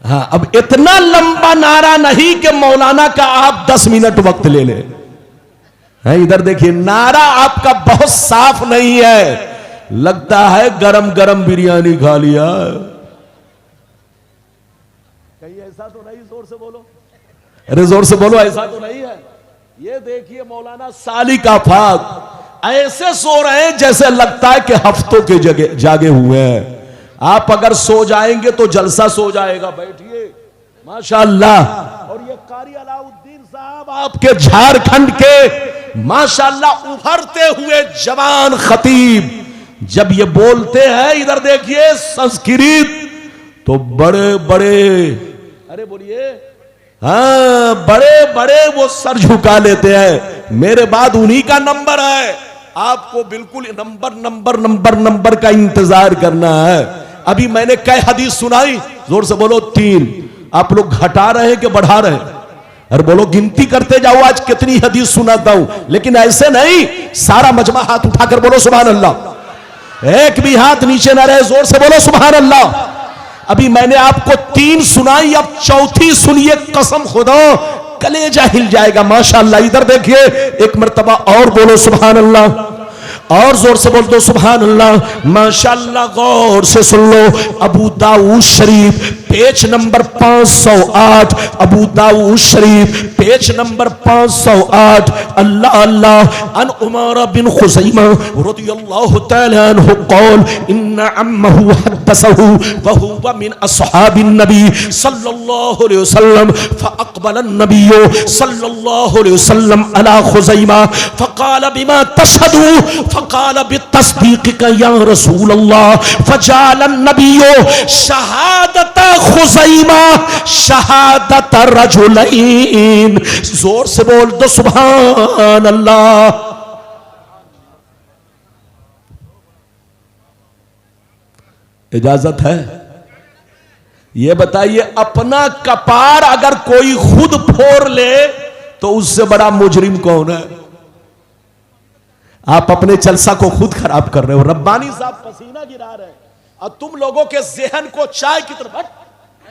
[SPEAKER 1] हाँ, अब इतना लंबा नारा नहीं कि मौलाना का आप 10 मिनट वक्त ले ले। इधर देखिए, नारा आपका बहुत साफ नहीं है, लगता है गरम गरम बिरयानी खा लिया। कहीं ऐसा तो नहीं? जोर से बोलो, अरे जोर से बोलो, ऐसा तो नहीं है? ये देखिए मौलाना सालिक आफाक ऐसे सो रहे हैं जैसे लगता है कि हफ्तों के जगह जागे हुए हैं। आप अगर सो जाएंगे तो जलसा सो जाएगा। बैठिए, माशाअल्लाह। और ये कारी अलाउद्दीन साहब आपके झारखंड के माशाअल्लाह उभरते हुए जवान खतीब, जब ये बोलते हैं, इधर देखिए, संस्कृत तो बड़े बड़े, अरे बोलिए, हाँ, बड़े बड़े वो सर झुका लेते हैं। मेरे बाद उन्हीं का नंबर है, आपको बिल्कुल नंबर नंबर नंबर नंबर का इंतजार करना है। अभी मैंने कई हदीस सुनाई, जोर से बोलो 3। आप लोग घटा रहे हैं कि बढ़ा रहे हैं? अरे बोलो, गिनती करते जाओ आज कितनी हदीस सुनाता हूं। लेकिन ऐसे नहीं, सारा मजमा हाथ उठाकर बोलो सुभान अल्लाह। एक भी हाथ नीचे ना रहे, जोर से बोलो सुभान अल्लाह। अभी मैंने आपको 3 सुनाई, अब चौथी सुनिए, कसम खुदा कलेजा हिल जाएगा। माशाअल्लाह, इधर देखिए, एक मर्तबा और बोलो सुभान अल्लाह, और जोर से बोल दो सुभान अल्लाह। माशाअल्लाह, गौर से सुन लो। अबू दाऊद शरीफ पेज नंबर 508, अबू दाऊद शरीफ पेज नंबर 508। अल्लाह अल्लाह। अन उमर बिन खुज़ैमा रदियल्लाहु तआला अन्हु क़ाल इन्ना अम्महु हद्दसहु व हुवा मिन अस्हाबिन नबी सल्लल्लाहु अलैहि वसल्लम फअक़बल अन्नबिय्यु सल्लल्लाहु अलैहि वसल्लम अला खुज़ैमा फ़क़ाल बिमा तशहदु फ़क़ाल बित्तस्दीक़िका या रसूल अल्लाह फ़जअल अन्नबिय्यु शहादत खुज़ैमा शहादत रजुलैन। जोर से बोल दो सुभान अल्लाह। इजाजत है? ये बताइए, अपना कपार अगर कोई खुद फोड़ ले तो उससे बड़ा मुजरिम कौन है? आप अपने जलसा को खुद खराब कर रहे हो। रब्बानी साहब पसीना गिरा रहे हैं और तुम लोगों के जहन को चाय की तरफ,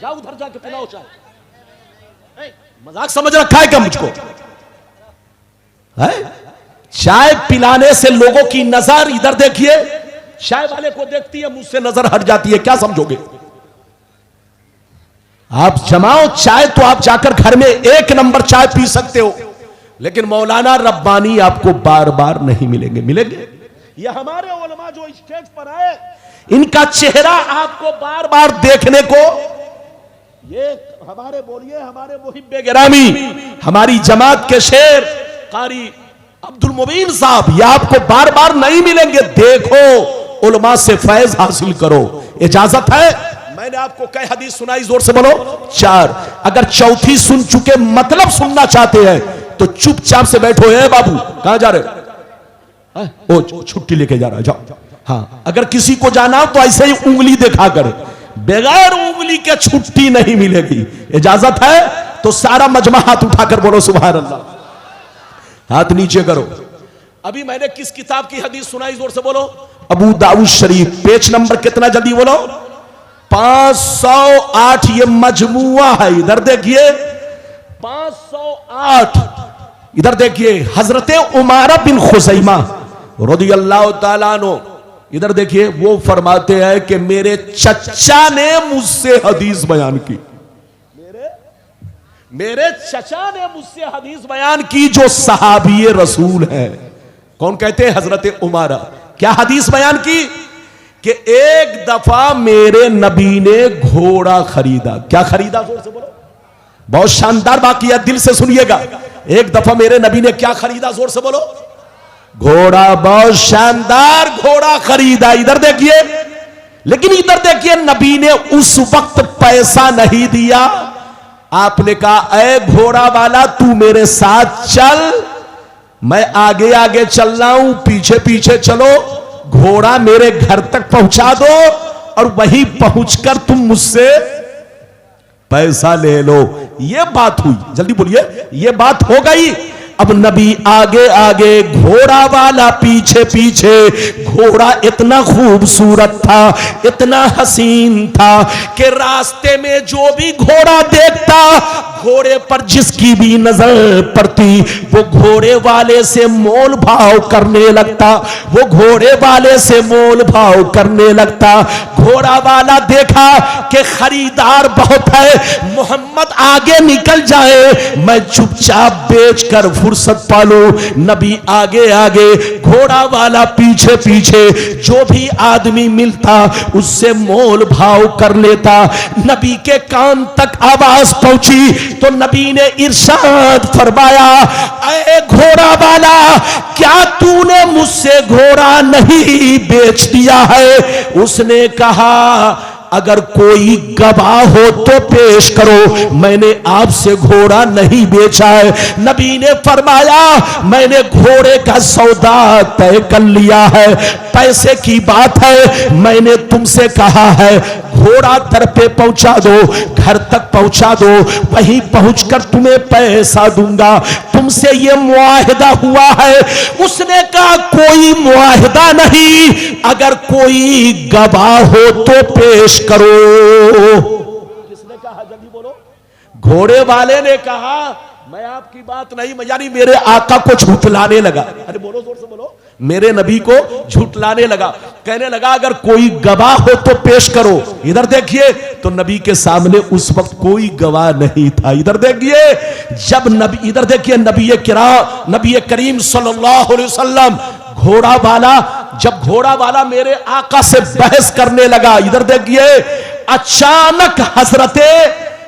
[SPEAKER 1] जाओ उधर जाके पिलाओ चाय। मजाक समझ रखा है क्या मुझको? है? चाय पिलाने से लोगों की नजर, इधर देखिए, चाय वाले को देखती है, मुझसे नजर हट जाती है। क्या समझोगे? आप जमाओ चाय तो आप जाकर घर में 1 नंबर चाय पी सकते हो, लेकिन मौलाना रब्बानी आपको बार बार नहीं मिलेंगे। मिलेंगे? ये हमारे उलमा जो स्टेज पर आए, इनका चेहरा आपको बार बार देखने को, ये हमारे, बोलिए, हमारे मुहिब्बे गिरामी, हमारी जमात के शेर कारी अब्दुल मुबीन साहब, ये आपको बार बार नहीं मिलेंगे। देखो उलमा से फैज हासिल करो। इजाजत है? मैंने आपको कई हदीस सुनाई, जोर से बोलो। 4। अगर चौथी सुन चुके मतलब सुनना चाहते हैं तो चुपचाप से बैठो। है बाबू, कहां जा रहे हो? ओ छुट्टी लेके जा रहा है, जाओ। हाँ, अगर किसी को जाना हो तो ऐसे ही उंगली दिखा करे, बगैर उंगली के छुट्टी नहीं मिलेगी। इजाजत है? तो सारा मजमा हाथ उठाकर बोलो सुभान अल्लाह। हाथ नीचे करो। अभी मैंने किस किताब की हदीस सुनाई, जोर से बोलो। अबू दाऊद शरीफ, पेज नंबर कितना, जल्दी बोलो। 508। ये मजमुआ है, इधर देखिए 508। इधर देखिए हजरत उमारा बिन खुज़ैमा रज़ियल्लाहु ताला अन्हु, इधर देखिए, वो फरमाते हैं कि मेरे चचा ने मुझसे हदीस बयान की। मेरे चचा ने मुझसे हदीस बयान की जो सहाबी रसूल है। कौन कहते हैं? हजरत उमारा। क्या हदीस बयान की? कि एक दफा मेरे नबी ने घोड़ा खरीदा। क्या खरीदा? जोर से बोलो। बहुत शानदार वाकया, दिल से सुनिएगा। एक दफा मेरे नबी ने क्या खरीदा? जोर से बोलो। घोड़ा। बहुत शानदार घोड़ा खरीदा। इधर देखिए, लेकिन इधर देखिए, नबी ने उस वक्त पैसा नहीं दिया। आपने कहा, ऐ घोड़ा वाला, तू मेरे साथ चल, मैं आगे आगे चल रहा हूं, पीछे पीछे चलो, घोड़ा मेरे घर तक पहुंचा दो और वहीं पहुंचकर तुम मुझसे पैसा ले लो। ये बात हुई, जल्दी बोलिए, ये बात हो गई। अब नबी आगे आगे, घोड़ा वाला पीछे पीछे। घोड़ा इतना खूबसूरत था, इतना हसीन था कि रास्ते में जो भी घोड़ा देखता, घोड़े पर जिसकी भी नजर पड़ती, वो घोड़े वाले से मोल भाव करने लगता। वो घोड़े वाले से मोल भाव करने लगता। घोड़ा वाला देखा कि खरीदार बहुत है, मोहम्मद आगे निकल जाए, मैं चुपचाप बेचकर फुर्सत पालो। नबी आगे आगे, घोड़ा वाला पीछे पीछे। जो भी आदमी मिलता उससे मोल भाव कर लेता। नबी के कान तक आवाज पहुंची तो नबी ने इरशाद फरमाया, ऐ घोड़ा वाला, क्या तूने मुझसे घोड़ा नहीं बेच दिया है? उसने कहा, अगर कोई गवाह हो तो पेश करो, मैंने आपसे घोड़ा नहीं बेचा है। नबी ने फरमाया, मैंने घोड़े का सौदा तय कर लिया है, पैसे की बात है, मैंने तुमसे कहा है घोड़ा दर पे पहुंचा दो, घर तक पहुंचा दो, वहीं पहुंचकर तुम्हें पैसा दूंगा, तुमसे ये मुआहिदा हुआ है। उसने कहा, कोई मुआहिदा नहीं, अगर कोई गवाह हो तो पेश करो। किसने कहा? जल्दी बोलो। घोड़े वाले ने कहा, मैं आपकी बात नहीं, यानी मेरे आका को झूठलाने लगा। अरे बोलो, जोर से बोलो। मेरे नबी को झूठलाने लगा, कहने लगा, अगर कोई गवाह हो तो पेश करो। इधर देखिए, तो नबी के सामने उस वक्त कोई गवाह नहीं था। इधर देखिए, जब नबी, इधर देखिए, नबी करीम सल्लल्लाहु अलैहि वसल्लम, घोड़ा वाला, जब घोड़ा वाला मेरे आका से बहस करने लगा, इधर देखिए, अचानक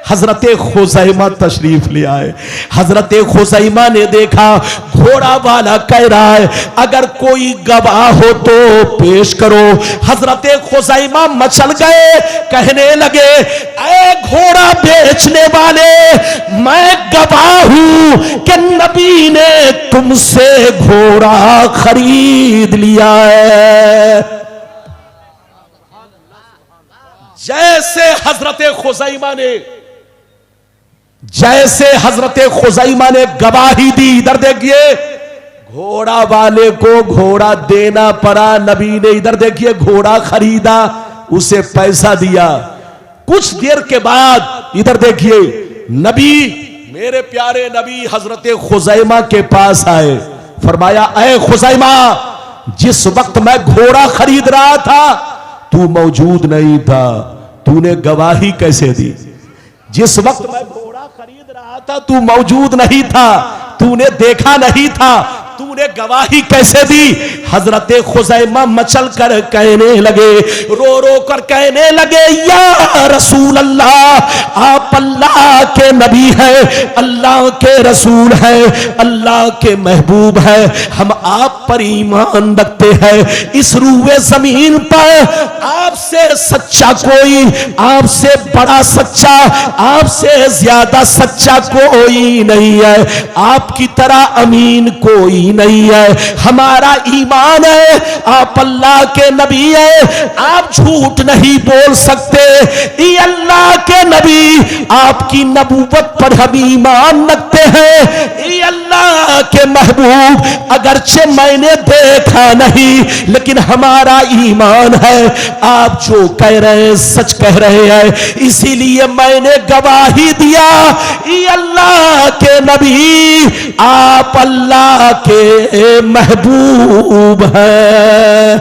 [SPEAKER 1] हजरते खुज़ैमा तशरीफ ले आए। हजरते खुज़ैमा ने देखा घोड़ा वाला कह रहा है, अगर कोई गवाह हो तो पेश करो। हजरते खुज़ैमा मचल गए, कहने लगे, ऐ घोड़ा बेचने वाले, मैं गवाह हूं कि नबी ने तुमसे घोड़ा खरीद लिया है। जैसे हजरते खुज़ैमा ने गवाही दी, इधर देखिए, घोड़ा वाले को घोड़ा देना पड़ा। नबी ने, इधर देखिए, घोड़ा खरीदा, उसे पैसा दिया। कुछ देर के बाद इधर देखिए, नबी, मेरे प्यारे नबी हजरते खुज़ैमा के पास आए, फरमाया, ऐ खुज़ैमा, जिस वक्त मैं घोड़ा खरीद रहा था तू मौजूद नहीं था, तूने गवाही कैसे दी? जिस वक्त मैं घोड़ा खरीद रहा था तू मौजूद नहीं था, तूने देखा नहीं था, तूने गवाही कैसे दी? हजरते खुज़ैमा मचल कर कहने लगे, रो रो कर कहने लगे, या रसूल अल्लाह, आप अल्लाह के नबी है, अल्लाह के रसूल है, अल्लाह के महबूब है, हम आप पर ईमान रखते हैं। इस रूए जमीन पर आपसे सच्चा कोई, आपसे बड़ा सच्चा, आपसे ज्यादा सच्चा कोई नहीं है, आपकी तरह अमीन कोई नहीं है। हमारा ईमान है आप अल्लाह के नबी है, आप झूठ नहीं बोल सकते। ये अल्लाह के नबी आपकी नबूवत पर हम ईमान रखते हैं। ये अल्लाह के महबूब अगरचे मैंने देखा नहीं, लेकिन हमारा ईमान है आप जो कह रहे हैं सच कह रहे हैं, इसीलिए मैंने गवाही दिया ये अल्लाह के नबी आप अल्लाह के महबूब हैं।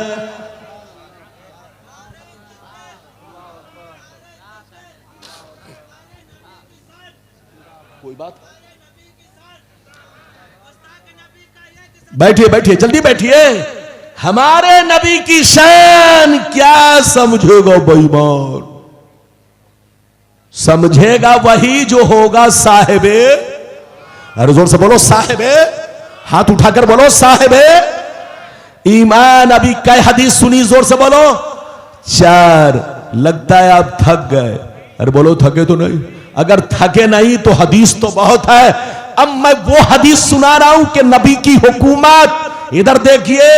[SPEAKER 1] कोई बात? बैठिए बैठिए, जल्दी बैठिए। हमारे नबी की शान क्या समझेगा बेईमान? समझेगा वही जो होगा साहिबे, अरे जोर से बोलो साहिबे, हाथ उठाकर बोलो साहिबे ईमान। अभी कई हदीस सुनी, जोर से बोलो 4। लगता है आप थक गए, अरे बोलो थके तो नहीं, अगर थके नहीं तो हदीस तो बहुत है। अब मैं वो हदीस सुना रहा हूं कि नबी की हुकूमत, इधर देखिए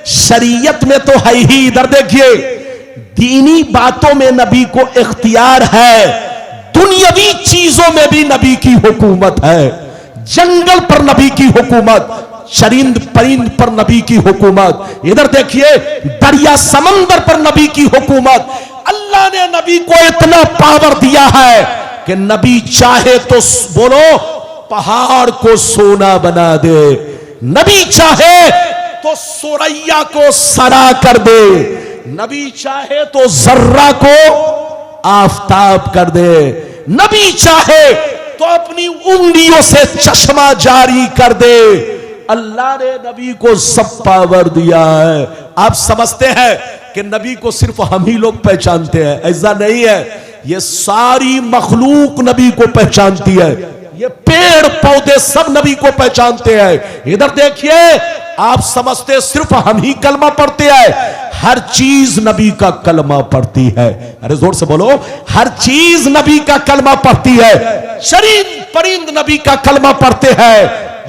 [SPEAKER 1] शरीयत में तो है ही, इधर देखिए दीनी बातों में नबी को इख्तियार है, दुनियावी चीजों में भी नबी की हुकूमत है। जंगल पर नबी की हुकूमत, चरिंद परिंद पर नबी की हुकूमत, इधर देखिए दरिया समंदर पर नबी की हुकूमत। अल्लाह ने नबी को इतना पावर दिया है कि नबी चाहे तो बोलो पहाड़ को सोना बना दे, नबी चाहे तो सुरैया को सरा कर दे, नबी चाहे तो जर्रा को आफताब कर दे, नबी चाहे तो अपनी उंगलियों से चश्मा जारी कर दे। अल्लाह ने नबी को सब पावर दिया है। आप समझते हैं कि नबी को सिर्फ हम ही लोग पहचानते हैं, ऐसा नहीं है। ये सारी मखलूक नबी को पहचानती है, ये पेड़ पौधे सब नबी को पहचानते हैं। इधर देखिए आप समझते सिर्फ हम ही कलमा पढ़ते हैं, हर चीज नबी का कलमा पढ़ती है। अरे जोर से बोलो, हर चीज नबी का कलमा पढ़ती है। चरिंद परिंद नबी का कलमा पढ़ते हैं,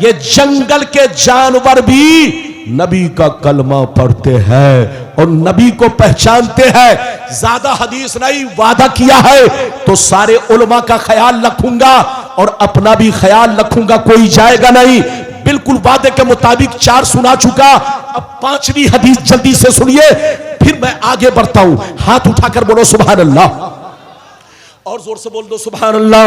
[SPEAKER 1] ये जंगल के जानवर भी नबी का कलमा पढ़ते हैं और नबी को पहचानते हैं। ज्यादा हदीस नहीं, वादा किया है तो सारे उलमा का ख्याल रखूंगा और अपना भी ख्याल रखूंगा, कोई जाएगा नहीं। बिल्कुल वादे के मुताबिक 4 सुना चुका, अब 5वीं हदीस जल्दी से सुनिए, फिर मैं आगे बढ़ता हूं। हाथ उठाकर बोलो सुभान अल्लाह, और जोर से बोल दो सुभान अल्लाह,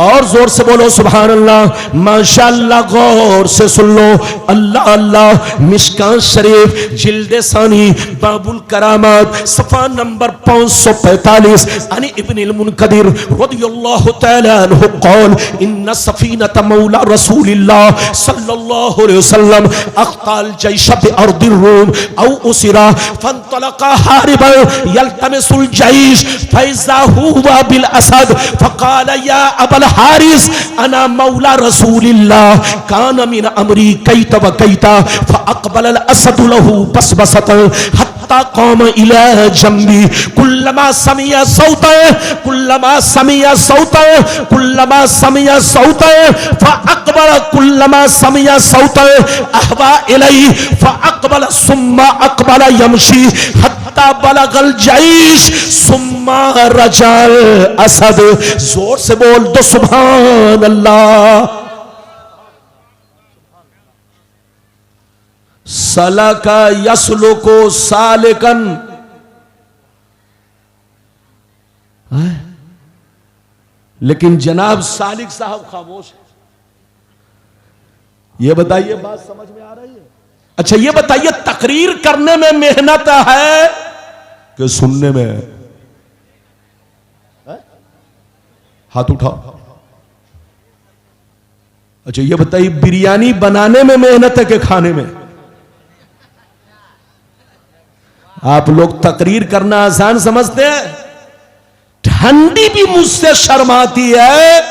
[SPEAKER 1] और जोर से बोलो सुभान अल्लाह। माशाअल्लाह, गौर से सुन लो। अल्लाह अल्लाह, मिशकात शरीफ जिल्दे सानी बाबुल करामात सफा नंबर 545 अनि इब्नुल मुनकदिर रदियल्लाहु तआला अन्हु क़ाल इन्न सफीनत मौला रसूलिल्लाह सल्लल्लाहु अलैहि वसल्लम अख्ताल जैश बि अर्दिर रूम औ उसिरा फंतलका हारिबन यल्तमिसुल जैश फैज़ा हुवा बिल असद फकाल या अबल हारिस अना मौला रसूलिल्लाह कान मिन अमरी कैत व कैता फअक़बल अल असद लहू बसबसत हत्ता क़ाम इला जंबी कुल्लमा समिया सौता कुल्लमा समिया सौता कुल्लमा समिया सौता फअक़बल कुल्लमा समिया सौता अहवा इलैहि फअक़बल सुम्मा अक़बल यमशी हत्ता बलगल जैश सुम्मा रजल असद। जोर से बोल दो सुभान अल्लाह। सलका यसलुको सालिकन, लेकिन जनाब सालिक साहब खामोश है। ये बताइए, बात समझ में आ रही है? अच्छा ये बताइए, तकरीर करने में मेहनत है कि सुनने में है? हाथ उठाओ। अच्छा ये बताइए, बिरयानी बनाने में मेहनत है कि खाने में? आप लोग तकरीर करना आसान समझते हैं। ठंडी भी मुझसे शर्माती है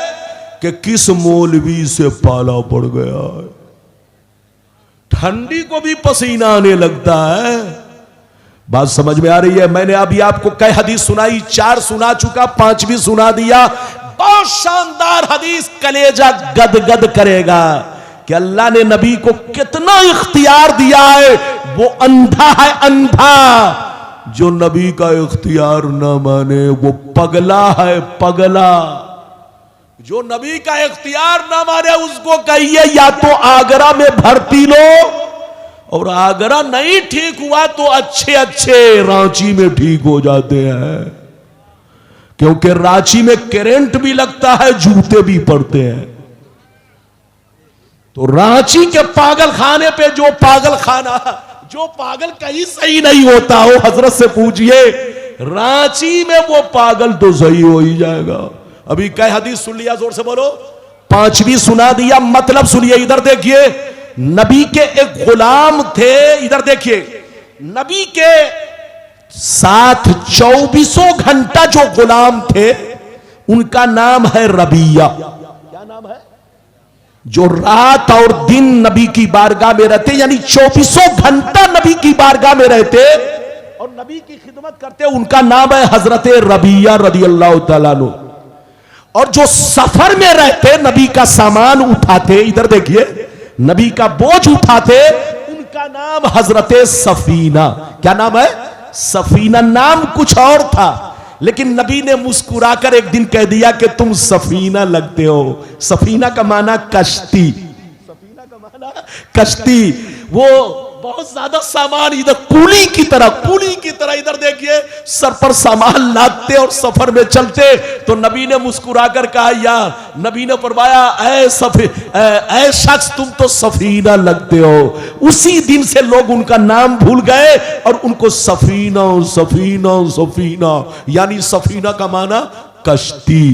[SPEAKER 1] कि किस मौलवी से पाला पड़ गया है। ठंडी को भी पसीना आने लगता है। बात समझ में आ रही है? मैंने अभी आपको कई हदीस सुनाई, 4 सुना चुका, 5वीं सुना दिया। बहुत शानदार हदीस, कलेजा गद गद करेगा कि अल्लाह ने नबी को कितना इख्तियार दिया है। वो अंधा है, अंधा। जो नबी का इख्तियार ना माने वो पगला है, पगला। जो नबी का इख्तियार ना माने उसको कहिए या तो आगरा में भर्ती लो, और आगरा नहीं ठीक हुआ तो अच्छे अच्छे रांची में ठीक हो जाते हैं, क्योंकि रांची में करंट भी लगता है, जूते भी पड़ते हैं। तो रांची के पागल खाने पे जो पागल खाना, जो पागल कहीं सही नहीं होता हो, हजरत से पूछिए, रांची में वो पागल तो सही हो ही जाएगा। अभी कई हदीस सुन लिया, जोर से बोलो। 5वीं सुना दिया, मतलब सुनिए, इधर देखिए। नबी के एक गुलाम थे, इधर देखिए। नबी के साथ 24 घंटा जो गुलाम थे उनका नाम है रबिया। क्या नाम है? जो रात और दिन नबी की बारगाह में रहते, यानी 24 घंटा नबी की बारगाह में रहते और नबी की खिदमत करते, उनका नाम है हजरत रबिया रदियल्लाहु ताला अन्हु। और जो सफर में रहते, नबी का सामान उठाते, इधर देखिए, नबी का बोझ उठाते, उनका नाम हजरत सफीना। क्या नाम है? सफीना। नाम कुछ और था, लेकिन नबी ने मुस्कुराकर एक दिन कह दिया कि तुम सफीना लगते हो। सफीना का माना कश्ती, सफीना का माना कश्ती। वो बहुत ज्यादा सामान, इधर कूली की तरह इधर देखिए, सर पर सामान लादते और सफर में चलते। तो नबी ने मुस्कुराकर कहा, या नबी ने फरमाया, ऐ शख्स तुम तो सफीना लगते हो। उसी दिन से लोग उनका नाम भूल गए और उनको सफीना सफीना सफीना, यानी सफीना का माना कश्ती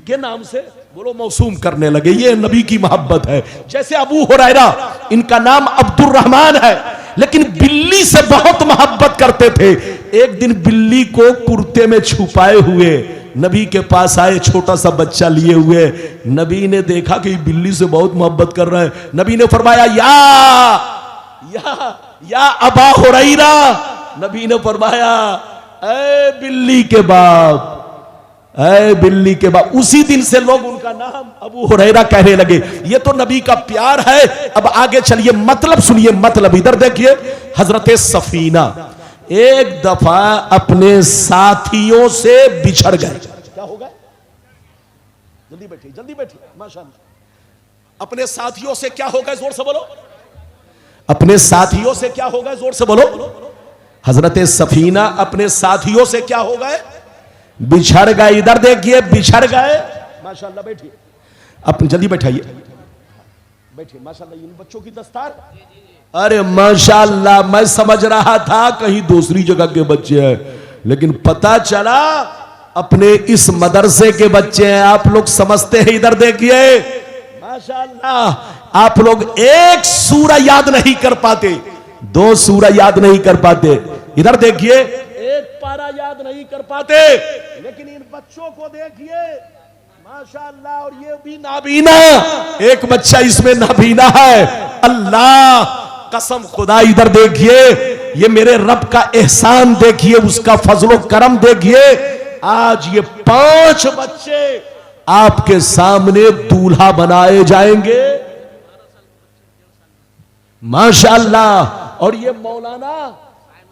[SPEAKER 1] के नाम से बोलो मौसूम करने लगे। ये नबी की मोहब्बत है। जैसे अबू हुरैरा, इनका नाम अब्दुर्रहमान है, लेकिन बिल्ली से बहुत मोहब्बत करते थे। एक दिन बिल्ली को कुर्ते में छुपाए हुए नबी के पास आए, छोटा सा बच्चा लिए हुए। नबी ने देखा कि बिल्ली से बहुत मोहब्बत कर रहा है। नबी ने फरमाया, या अबा हुरैरा। नबी ने फरमाया, ऐ बिल्ली के बाप, ऐ बिल्ली के बाप। उसी दिन से लोग उनका नाम अबू हुरैरा कहने लगे। ये तो नबी का प्यार है। अब आगे चलिए, मतलब सुनिए, मतलब इधर देखिए। हजरत सफीना एक दफा अपने साथियों से बिछड़ गए। क्या हो गए? जल्दी बैठिए, जल्दी बैठिए, माशाअल्लाह। अपने साथियों से क्या हो गए? जोर से बोलो। अपने साथियों से क्या हो गए? जोर से बोलो। हजरत सफीना अपने साथियों से क्या हो गए? बिछड़ गए। इधर देखिए, बिछड़ गए। माशाअल्लाह, बैठिए, आप जल्दी बैठाइए, बैठिए। माशाअल्लाह, इन बच्चों की दस्तार, अरे माशाअल्लाह, मैं समझ रहा था कहीं दूसरी जगह के बच्चे हैं, लेकिन पता चला अपने इस मदरसे के बच्चे हैं। आप लोग समझते हैं, इधर देखिए, माशाअल्लाह। आप लोग एक सूरा याद नहीं कर पाते, 2 सूरा याद नहीं कर पाते, इधर देखिए, एक पारा याद नहीं कर पाते, लेकिन इन बच्चों को देखिए, माशाअल्लाह। और ये भी नाबीना, एक बच्चा इसमें नाबीना है। अल्लाह कसम खुदा, इधर देखिए, ये मेरे रब का एहसान देखिए, उसका फजलो करम देखिए। आज ये 5 बच्चे आपके सामने दूल्हा बनाए जाएंगे, माशाअल्लाह। और ये मौलाना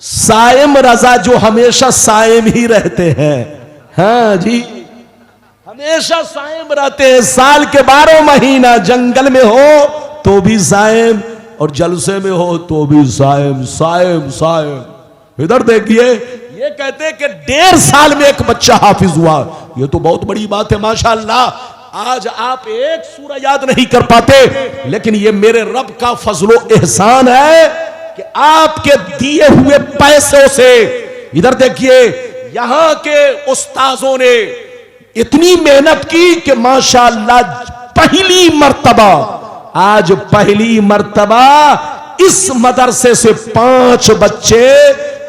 [SPEAKER 1] साइम रजा, जो हमेशा साइम ही रहते हैं, हाँ जी, हमेशा साइम रहते हैं। साल के 12 महीना जंगल में हो तो भी साइम, और जलसे में हो तो भी साइम, साइम, साइम। इधर देखिए, ये कहते हैं कि 1.5 साल में एक बच्चा हाफिज हुआ। ये तो बहुत बड़ी बात है, माशाअल्लाह। आज आप एक सूरा याद नहीं कर पाते, लेकिन ये मेरे रब का फजलो एहसान है कि आपके दिए हुए पैसों से, इधर देखिए, यहां के उस्ताजों ने इतनी मेहनत की कि माशाअल्लाह पहली मर्तबा, आज पहली मर्तबा इस मदरसे से 5 बच्चे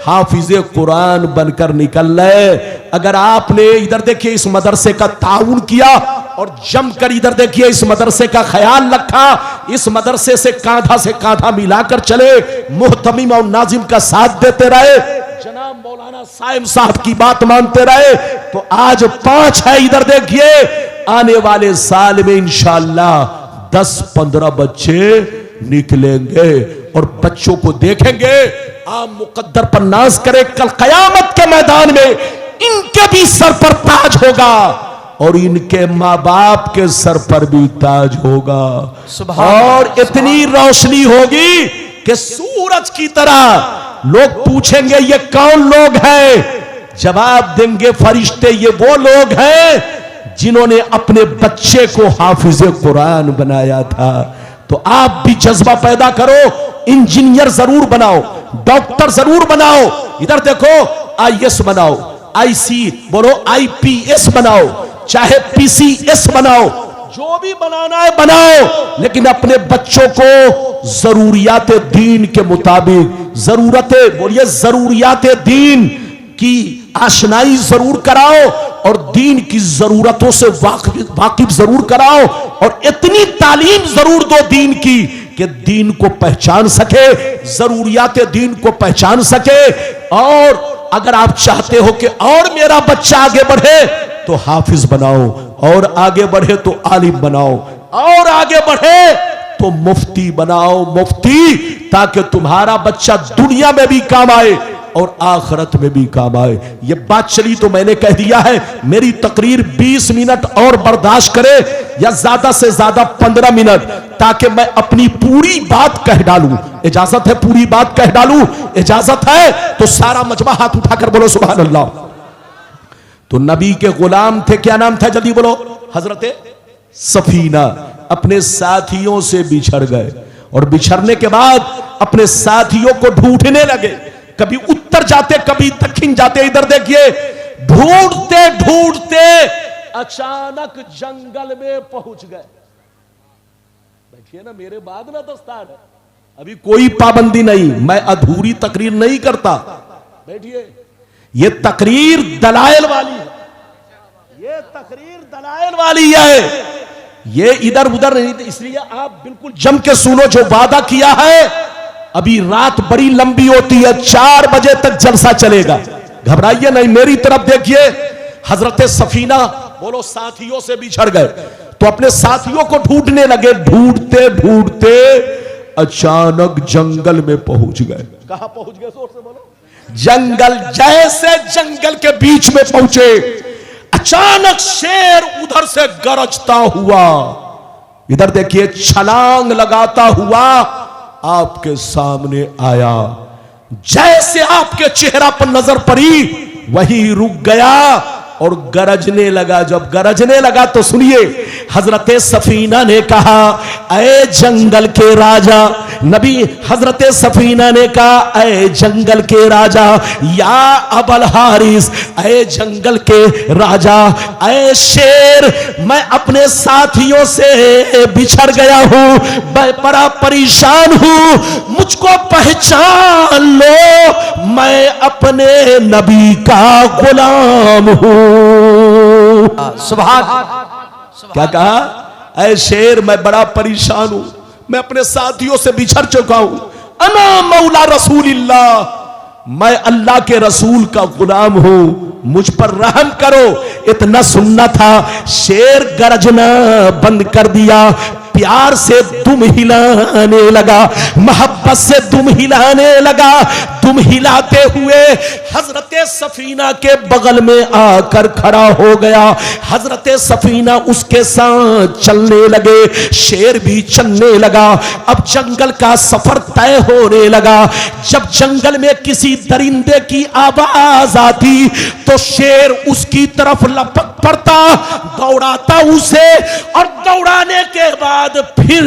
[SPEAKER 1] हाफिज कुरान बनकर निकल रहे। अगर आपने इधर देखिए इस मदरसे का ताउन किया और जमकर इधर देखिए इस मदरसे का ख्याल रखा, इस मदरसे से कांधा मिलाकर चले, मुहतमिम और नाजिम का साथ देते रहे, जनाब मौलाना साइम साहब की बात मानते रहे, तो आज 5 है। इधर देखिए आने वाले साल में इंशाअल्लाह 10-15 बच्चे निकलेंगे और बच्चों को देखेंगे, आप मुकद्दर पर नाज करें, कल कयामत के मैदान में इनके भी सर पर ताज होगा और इनके माँ बाप के सर पर भी ताज होगा, और इतनी रोशनी होगी कि सूरज की तरह। लोग पूछेंगे ये कौन लोग हैं? जवाब देंगे फरिश्ते ये वो लोग हैं जिन्होंने अपने बच्चे को हाफिज कुरान बनाया था। तो आप भी जज्बा पैदा करो, इंजीनियर जरूर बनाओ, डॉक्टर जरूर बनाओ, इधर देखो आईएएस बनाओ, आईसी बोलो आईपीएस बनाओ, चाहे पीसीएस बनाओ, जो भी बनाना है बनाओ, लेकिन अपने बच्चों को जरूरियात दीन के मुताबिक, जरूरियात दीन की आशनाई जरूर कराओ और दीन की जरूरतों से वाकिफ जरूर कराओ, और इतनी तालीम जरूर दो दीन की कि दीन को पहचान सके, जरूरियात दीन को पहचान सके। और अगर आप चाहते हो कि और मेरा बच्चा आगे बढ़े तो हाफिज बनाओ, और आगे बढ़े तो आलिम बनाओ, और आगे बढ़े तो मुफ्ती बनाओ, मुफ्ती, ताकि तुम्हारा बच्चा दुनिया में भी काम आए और आखिरत में भी काम आए। ये बात चली तो मैंने कह दिया है। मेरी तकरीर 20 मिनट और बर्दाश्त करे या ज्यादा से ज्यादा 15 मिनट, ताकि मैं अपनी पूरी बात कह डालूं। इजाजत है पूरी बात कह डालूं? इजाजत है तो सारा मजमा हाथ उठाकर बोलो सुभान अल्लाह। तो नबी के गुलाम थे, क्या नाम था जल्दी बोलो? हजरत सफीना। अपने साथियों से बिछड़ गए और बिछड़ने के बाद अपने साथियों को ढूंढने लगे, कभी उत्तर जाते कभी दक्षिण जाते। इधर देखिए ढूंढते ढूंढते अचानक जंगल में पहुंच गए। बैठिए ना, मेरे बाद ना दस्तार है, अभी कोई पाबंदी नहीं, मैं अधूरी तकरीर नहीं करता। बैठिए, ये तकरीर दलाइल वाली है, ये तकरीर दलाइल वाली है, ये इधर उधर नहीं। इसलिए आप बिल्कुल जम के सुनो, जो वादा किया है। अभी रात बड़ी लंबी होती है, 4 बजे तक जलसा चलेगा, घबराइए नहीं। मेरी तरफ देखिए, हजरत सफीना बोलो साथियों से बिछड़ गए तो अपने साथियों को ढूंढने लगे। ढूंढते ढूंढते अचानक जंगल में पहुंच गए। कहां पहुंच गए? जोर से बोलो। जंगल। जैसे जंगल के बीच में पहुंचे, अचानक शेर उधर से गरजता हुआ, इधर देखिए छलांग लगाता हुआ आपके सामने आया। जैसे आपके चेहरा पर नजर पड़ी वहीं रुक गया और गरजने लगा। जब गरजने लगा तो सुनिए, हजरत सफीना ने कहा, ऐ जंगल के राजा। नबी हजरत सफीना ने कहा, ऐ जंगल के राजा, या अबल हारिस, ऐ जंगल के राजा, ऐ शेर, मैं अपने साथियों से बिछड़ गया हूं, मैं बड़ा परेशान हूं, मुझको पहचान लो, मैं अपने नबी का गुलाम हूं। सुभान। क्या कहा? ऐ शेर, मैं बड़ा परेशान हूं, मैं अपने साथियों से बिछड़ चुका हूं। अना मौला रसूलिल्लाह, मैं अल्लाह के रसूल का गुलाम हूं, मुझ पर रहम करो। इतना सुनना था, शेर गरजना बंद कर दिया, प्यार से दुम हिलाने लगा, मोहब्बत से दुम हिलाने लगा। दुम हिलाते हुए हजरत सफीना के बगल में आकर खड़ा हो गया। हजरत सफीना उसके साथ चलने लगे, शेर भी चलने लगा। अब जंगल का सफर तय होने लगा। जब जंगल में किसी दरिंदे की आवाज आती तो शेर उसकी तरफ लपक पड़ता, दौड़ाता उसे, और दौड़ाने के बाद फिर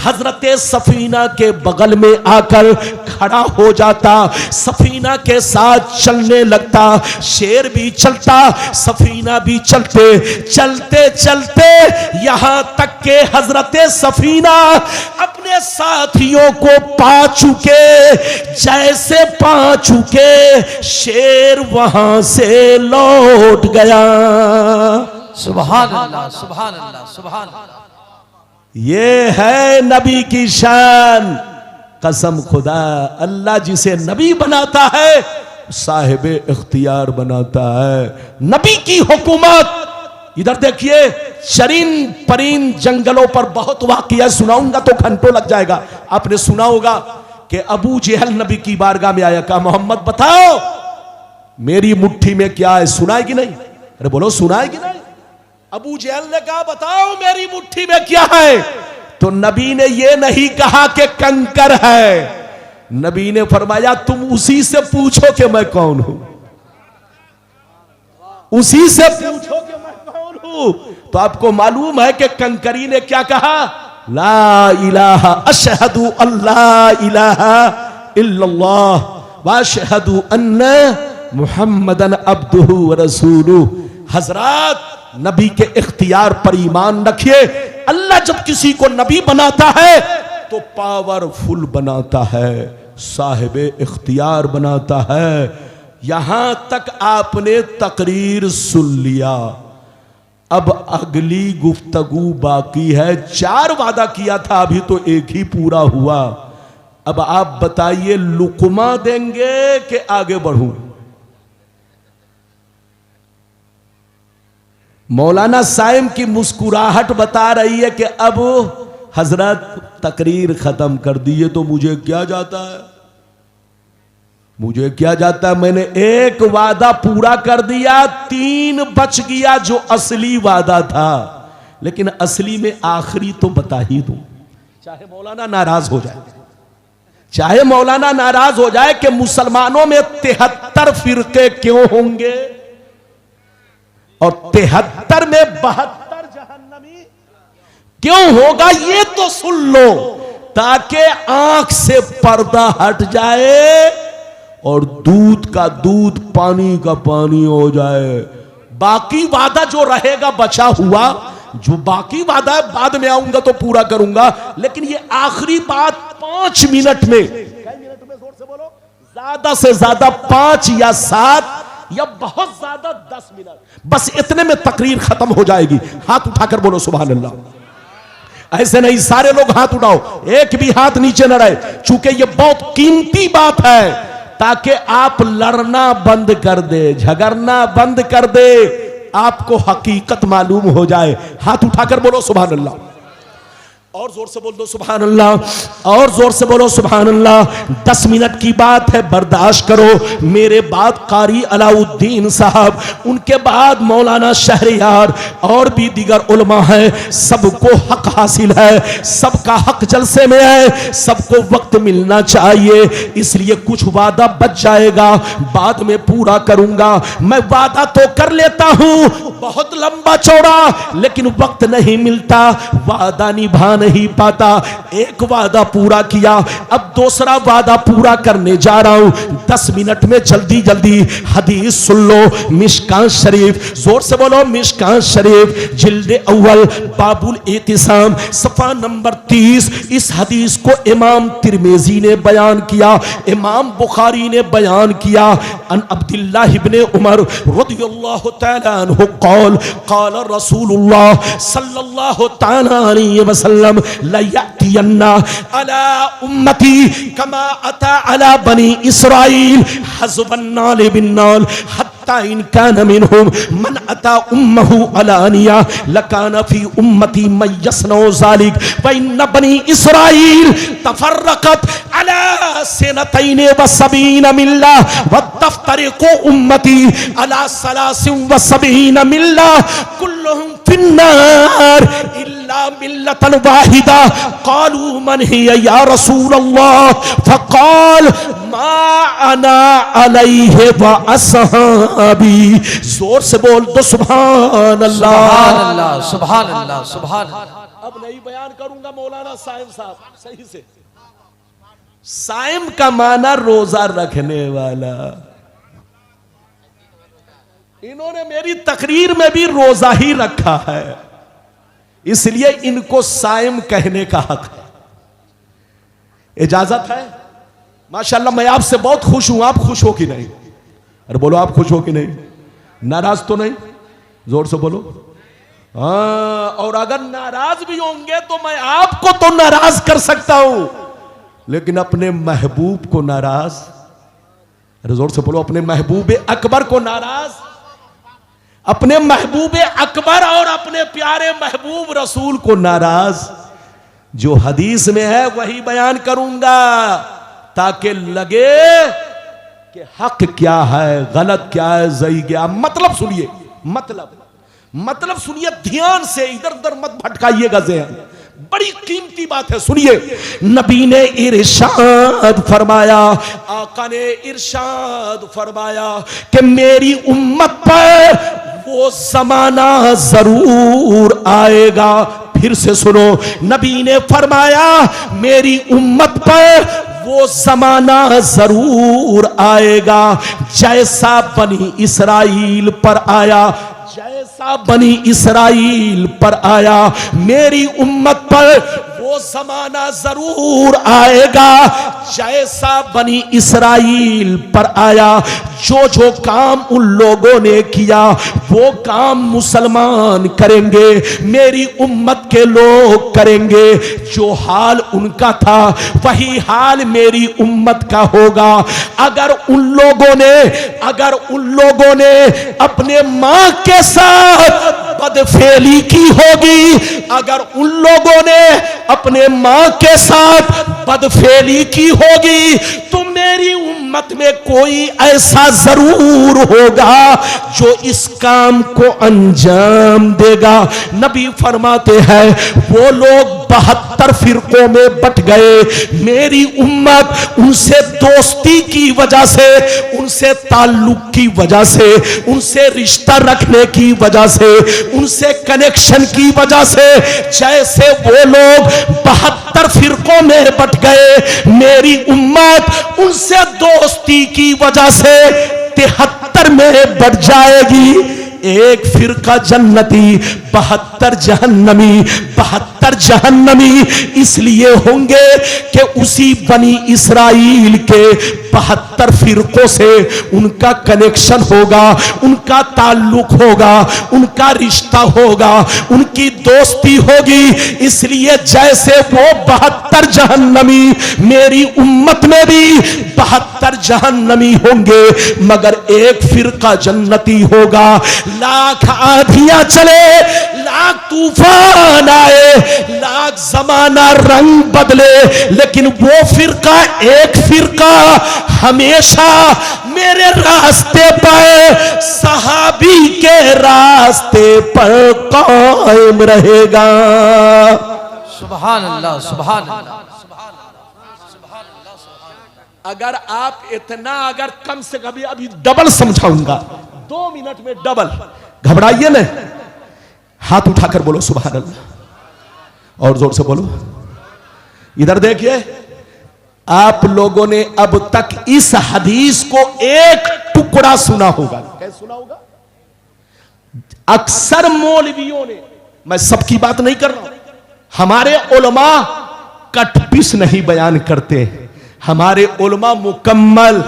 [SPEAKER 1] हजरत सफीना के बगल में आकर खड़ा हो जाता, सफीना के साथ चलने लगता। शेर भी चलता, सफीना भी चलते चलते चलते यहां तक के हजरत सफीना अपने अपने साथियों को पा चुके, जैसे पा चुके शेर वहां से लौट गया।
[SPEAKER 2] सुभान अल्लाह, सुभान अल्लाह, सुभान अल्लाह।
[SPEAKER 1] ये है नबी की शान। कसम खुदा, अल्लाह जिसे नबी बनाता है साहिब इख्तियार बनाता है। नबी की हुकूमत, इधर देखिए, शरीन परीन जंगलों पर बहुत वाकया सुनाऊंगा तो घंटों लग जाएगा। आपने सुना होगा कि अबू जहल नबी की बारगाह में आया, कहा मोहम्मद बताओ मेरी मुट्ठी में क्या है। सुना है कि नहीं? अरे बोलो, सुना है कि नहीं? अबू जहल ने कहा बताओ मेरी मुट्ठी में क्या है। तो नबी ने यह नहीं कहा कि कंकर है, नबी ने फरमाया तुम उसी से पूछो कि मैं कौन हूं, उसी से पूछो कि मैं कौन हूं। तो आपको मालूम है कि कंकरी ने क्या कहा? ला इलाहा अशहदु अल्ला इलाहा इल्लल्लाह व अशहदु अन्ना मुहम्मदन अब्दुहु व रसूलुहु। हजरात, नबी के इख्तियार पर ईमान रखिए। अल्लाह जब किसी को नबी बनाता है तो पावरफुल बनाता है, साहिबे इख्तियार बनाता है। यहां तक आपने तकरीर सुन लिया, अब अगली गुफ्तगू बाकी है। 4 वादा किया था, अभी तो एक ही पूरा हुआ। अब आप बताइए लुकमा देंगे कि आगे बढ़ूं? मौलाना साइम की मुस्कुराहट बता रही है कि अब हजरत तकरीर खत्म कर दिए तो मुझे क्या जाता है, मुझे क्या जाता है। मैंने एक वादा पूरा कर दिया, 3 बच गया जो असली वादा था। लेकिन असली में आखिरी तो बता ही दूं, चाहे मौलाना नाराज हो जाए, चाहे मौलाना नाराज हो जाए कि मुसलमानों में 73 फिरके क्यों होंगे और 73 में 72 जहन्नमी क्यों होगा, ये तो सुन लो, ताकि आंख से पर्दा हट जाए और दूध का दूध पानी का पानी हो जाए। बाकी वादा जो रहेगा बचा हुआ, जो बाकी वादा है बाद में आऊंगा तो पूरा करूंगा। लेकिन ये आखिरी बात 5 मिनट में, जोर से बोलो, ज्यादा से ज्यादा 5 या 7 या बहुत ज्यादा 10 मिनट, बस इतने में तकरीर खत्म हो जाएगी। हाथ उठाकर बोलो सुभान अल्लाह। ऐसे नहीं, सारे लोग हाथ उठाओ, एक भी हाथ नीचे न रहे, चूंकि ये बहुत कीमती बात है, ताकि आप लड़ना बंद कर दे, झगड़ना बंद कर दे, आपको हकीकत मालूम हो जाए। हाथ उठाकर बोलो सुभान अल्लाह, और जोर से बोल दो सुभान अल्लाह, और जोर से बोलो सुभान अल्लाह। 10 मिनट की बात है, बर्दाश्त करो। मेरे बाद कारी अलाउद्दीन साहब, उनके बाद मौलाना शहरियार और भी दीगर उलमा है। सबको हक हासिल है, सबका हक जलसे में है, सबको वक्त मिलना चाहिए, इसलिए कुछ वादा बच जाएगा, बाद में पूरा करूंगा। मैं वादा तो कर लेता हूं बहुत लंबा चौड़ा, लेकिन वक्त नहीं मिलता, वादा निभा नहीं पाता। एक वादा पूरा किया, अब दूसरा वादा पूरा करने जा रहा हूं। 10 मिनट में जल्दी जल्दी हदीस सुन लो। मिशकात शरीफ, जोर से बोलो मिशकात शरीफ, जिल्द अव्वल, बाबुल एतिसाम, सफा नंबर 30। इस हदीस को इमाम तिरमिजी ने बयान किया, इमाम बुखारी ने बयान किया। अन अब्दुल्लाह इब्ने उमर रदियल्लाहु तआला अन्हु क़ाल क़ाल रसूलुल्लाह सल्लल्लाहु तआला अलैहि वसल्लम लयअतियन्ना अला उम्मती कमा अता अला बनी इस्राईल हज़बन नाल बिन नाल हत्ता इन कान मिनहुम मन अता उम्महु अलानिया लकान फी उम्मती मन यसनउ ज़ालिक व इन बनी इस्राईल तफर्रकत अला सनतैन व सबीन मिल्ला व तफ्तरिकु उम्मती अला सलासिन व सबीन मिल्ला कुल्लुहुम फिन्नार इल्ला मिल्लतन वाहिदा क़ालू मन हिया या रसूल अल्लाह फ़क़ाल मा अना अलैहि व अस्हाबी। जोर से बोल दो सुभान अल्लाह,
[SPEAKER 2] सुभान अल्लाह, सुभान अल्लाह, सुभान अल्लाह।
[SPEAKER 1] अब नहीं बयान करूंगा मौलाना साइम साहब सही से। साइम का माना रोजा रखने वाला, इन्होंने मेरी तकरीर में भी रोजा ही रखा है, इसलिए इनको साइम कहने का हक है। इजाजत है? माशाल्लाह, मैं आपसे बहुत खुश हूं। आप खुश हो कि नहीं? अरे बोलो, आप खुश हो कि नहीं? नाराज तो नहीं? जोर से बोलो। हाँ, और अगर नाराज भी होंगे तो मैं आपको तो नाराज कर सकता हूं, लेकिन अपने महबूब को नाराज, अरे जोर से बोलो, अपने महबूब अकबर को नाराज, अपने महबूब अकबर और अपने प्यारे महबूब रसूल को नाराज। जो हदीस में है वही बयान करूंगा, ताकि लगे कि हक क्या है, गलत क्या है, सही क्या। मतलब सुनिए, मतलब सुनिए ध्यान से, इधर उधर मत भटकाइएगा ज़हन। बड़ी कीमती बात है, सुनिए। नबी ने इरशाद फरमाया, आका ने इरशाद फरमाया कि मेरी उम्मत पर वो जमाना जरूर आएगा। फिर से सुनो, नबी ने फरमाया मेरी उम्मत पर वो जमाना जरूर आएगा जैसा बनी इसराइल पर आया, जैसा बनी इसराइल पर आया। मेरी उम्मत पर वो जमाना जरूर आएगा जैसा बनी इसराइल पर आया। जो जो काम उन लोगों ने किया वो काम मुसलमान करेंगे, मेरी उम्मत के लोग करेंगे। जो हाल उनका था वही हाल मेरी उम्मत का होगा। अगर उन लोगों ने अपने मां के साथ बदफेली की होगी, अगर उन लोगों ने अपने मां के साथ बदफेली की होगी, तो मेरी उम्मत में कोई ऐसा जरूर होगा जो इस काम को अंजाम देगा। नबी फरमाते हैं वो लोग 72 फिरकों में बट गए। मेरी उम्मत उनसे दोस्ती की वजह से, उनसे ताल्लुक की वजह से, उनसे रिश्ता रखने की वजह से, उनसे कनेक्शन की वजह से, जैसे वो लोग 72 फिरकों में बट गए, मेरी उम्मत उनसे दोस्ती की वजह से 73 में बट जाएगी। एक फिरका जन्नती, 72 जहन्नमी। 72 जहन्नमी इसलिए होंगे कि उसी बनी इसराइल के 72 फिरकों से उनका कनेक्शन होगा, उनका ताल्लुक होगा, उनका रिश्ता होगा, उनकी दोस्ती होगी। इसलिए जैसे वो 72 जहन्नमी, मेरी उम्मत में भी 72 जहन्नमी होंगे, मगर एक फिरका जन्नती होगा। लाख आंधियां चले, लाख तूफान आए, लाख जमाना रंग बदले, लेकिन वो फिरका, एक फिरका हमेशा मेरे रास्ते पर, सहाबी के रास्ते पर कायम रहेगा।
[SPEAKER 2] सुभान अल्लाह, सुभान अल्लाह, सुभान अल्लाह, सुभान अल्लाह, सुभान अल्लाह।
[SPEAKER 1] अगर आप इतना, अगर कम से कम अभी डबल समझाऊंगा, 2 मिनट में डबल। घबराइए न, हाथ उठाकर बोलो सुभान अल्लाह, और जोर से बोलो। इधर देखिए, आप लोगों ने अब तक इस हदीस को एक टुकड़ा सुना होगा। कैसे सुना होगा? अक्सर मौलवियों ने, मैं सबकी बात नहीं कर रहा हूं, हमारे उलमा कटपिस नहीं बयान करते, हमारे उलमा मुकम्मल,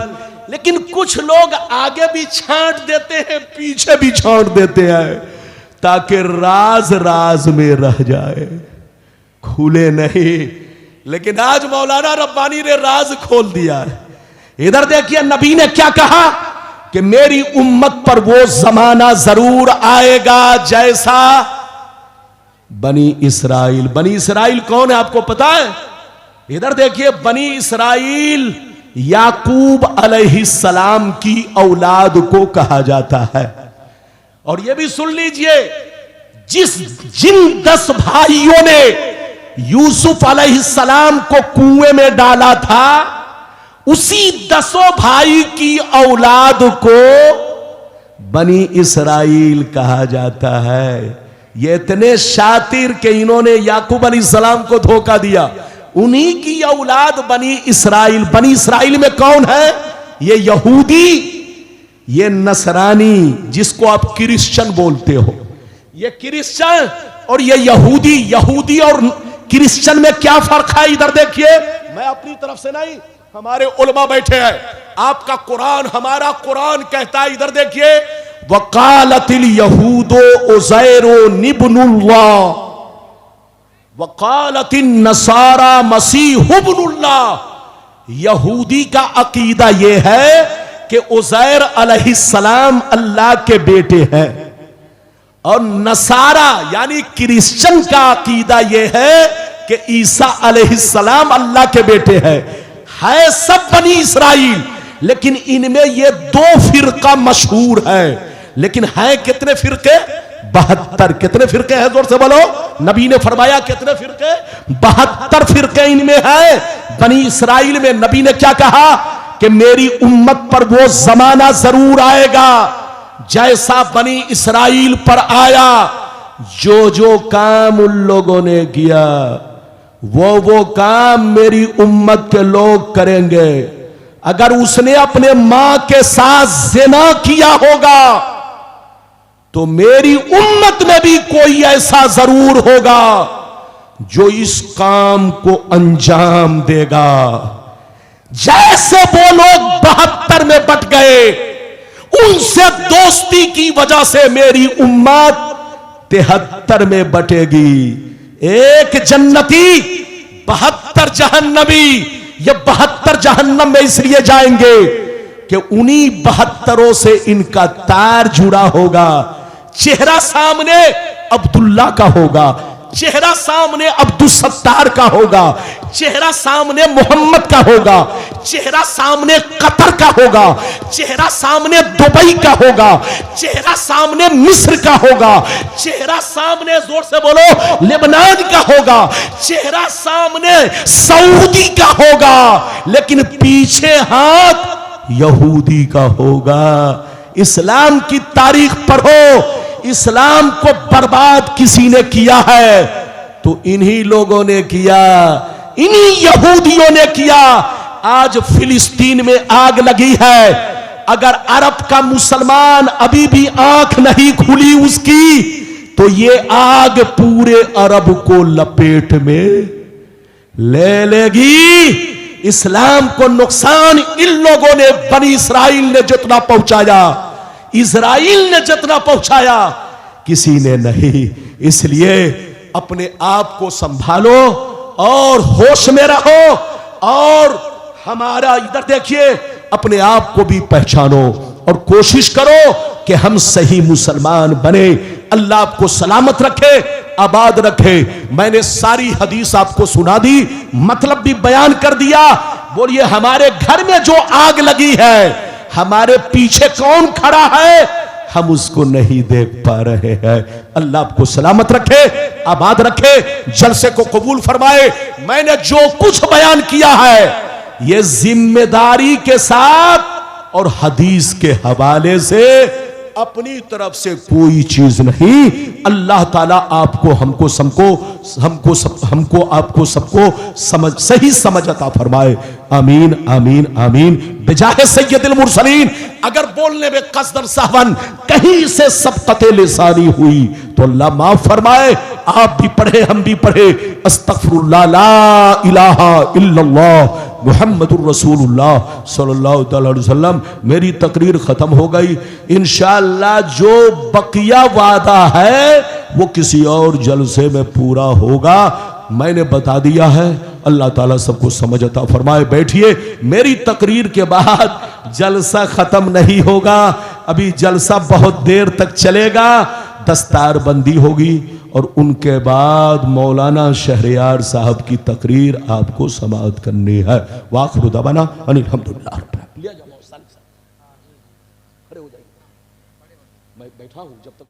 [SPEAKER 1] लेकिन कुछ लोग आगे भी छांट देते हैं, पीछे भी छांट देते हैं, ताकि राज राज में रह जाए, खुले नहीं। लेकिन आज मौलाना रब्बानी ने राज खोल दिया है। इधर देखिए, नबी ने क्या कहा कि मेरी उम्मत पर वो जमाना जरूर आएगा जैसा बनी इसराइल। बनी इसराइल कौन है आपको पता है? इधर देखिए, बनी इसराइल याकूब अलैहिस्सलाम की औलाद को कहा जाता है। और यह भी सुन लीजिए, जिन 10 भाइयों ने यूसुफ अलैहिस्सलाम को कुएं में डाला था, उसी 10 भाई की औलाद को बनी इसराइल कहा जाता है। ये इतने शातिर के इन्होंने याकूब अलैहिस्सलाम को धोखा दिया। उन्हीं की औलाद बनी इसराइल। बनी इसराइल में कौन है? ये यहूदी, ये नसरानी, जिसको आप क्रिश्चियन बोलते हो। ये क्रिश्चियन और ये यहूदी। यहूदी और क्रिश्चियन में क्या फर्क है? इधर देखिए, मैं अपनी तरफ से नहीं, हमारे उलमा बैठे हैं। आपका कुरान, हमारा कुरान कहता है, इधर देखिए, वकालतिल यहूदो उज़ैरो इब्नुल्लाह वकालतिन नसारा मसीह इब्नुल्लाह। यहूदी का अकीदा यह है कि उज़ैर अलैहिस्सलाम अल्लाह के बेटे हैं, और नसारा यानी क्रिश्चियन का अकीदा यह है कि ईसा अलैहिस्सलाम अल्लाह के बेटे हैं। है सब बनी इसराइल, लेकिन इनमें ये दो फिरका मशहूर है। लेकिन है कितने फिरके? 72। कितने फिरके हैं? जोर से बोलो। नबी ने फरमाया कितने फिरके? 72 फिरके इनमें है। बनी इसराइल में नबी ने क्या कहा कि मेरी उम्मत पर वो जमाना जरूर आएगा जैसा बनी इसराइल पर आया। जो जो काम उन लोगों ने किया वो काम मेरी उम्मत के लोग करेंगे। अगर उसने अपने मां के साथ ज़िना किया होगा तो मेरी उम्मत में भी कोई ऐसा जरूर होगा जो इस काम को अंजाम देगा। जैसे वो लोग 72 में बट गए, उनसे दोस्ती की वजह से मेरी उम्मत 73 में बटेगी। एक जन्नती 72 जहन्नमी। ये 72 जहन्नम में इसलिए जाएंगे कि उन्हीं 72 से इनका तार जुड़ा होगा। चेहरा सामने अब्दुल्ला का होगा, चेहरा सामने अब्दुल सत्तार का होगा, चेहरा सामने मोहम्मद का होगा, चेहरा सामने कतर का होगा, चेहरा सामने दुबई का होगा, चेहरा सामने मिस्र का होगा, चेहरा सामने, जोर से बोलो, लेबनान का होगा, चेहरा सामने सऊदी का होगा, लेकिन पीछे हाथ यहूदी का होगा। इस्लाम की तारीख पढ़ो। इस्लाम को बर्बाद किसी ने किया है तो इन्हीं लोगों ने किया, इन्हीं यहूदियों ने किया। आज फिलिस्तीन में आग लगी है। अगर अरब का मुसलमान अभी भी आंख नहीं खुली उसकी, तो ये आग पूरे अरब को लपेट में ले लेगी। इस्लाम को नुकसान इन लोगों ने, बनी इसराइल ने जितना पहुंचाया, इजराइल ने जितना पहुंचाया, किसी ने नहीं। इसलिए अपने आप को संभालो और होश में रहो। और हमारा इधर देखिए, अपने आप को भी पहचानो और कोशिश करो कि हम सही मुसलमान बने। अल्लाह आपको सलामत रखे, आबाद रखे। मैंने सारी हदीस आपको सुना दी, मतलब भी बयान कर दिया। बोलिए, हमारे घर में जो आग लगी है, हमारे पीछे कौन खड़ा है, हम उसको नहीं देख पा रहे हैं। अल्लाह आपको सलामत रखे, आबाद रखे, जलसे को कबूल फरमाए। मैंने जो कुछ बयान किया है ये जिम्मेदारी के साथ और हदीस के हवाले से, अपनी तरफ से कोई चीज नहीं। अल्लाह ताला आपको, हमको आपको सबको सही समझ अता फरमाए। आमीन आमीन आमीन। बिजाहे सय्यदुल मुरसलीन। अगर बोलने में कसदन सहवन कहीं से सबकते लिसानी हुई तो अल्लाह माफ फरमाए। आप भी पढ़े, हम भी पढ़े। अस्तगफिरुल्लाह, ला इलाहा इल्लल्लाह मुहम्मदुर रसूलुल्लाह सल्लल्लाहु अलैहि वसल्लम। मेरी तकरीर खत्म हो गई। इंशाअल्लाह जो बकिया वादा है वो किसी और जलसे में पूरा होगा। मैंने बता दिया है। अल्लाह ताला सबको समझ अता फरमाए। बैठिए, मेरी तकरीर के बाद जलसा खत्म नहीं होगा। अभी जलसा बहुत देर तक चलेगा। दस्तार बंदी होगी और उनके बाद मौलाना शहरयार साहब की तकरीर आपको समाअत करनी है। वाखिरु दवाना अनिल हम्दुलिल्लाह। खड़े हो जाइए, मैं बैठा हूं जब तक।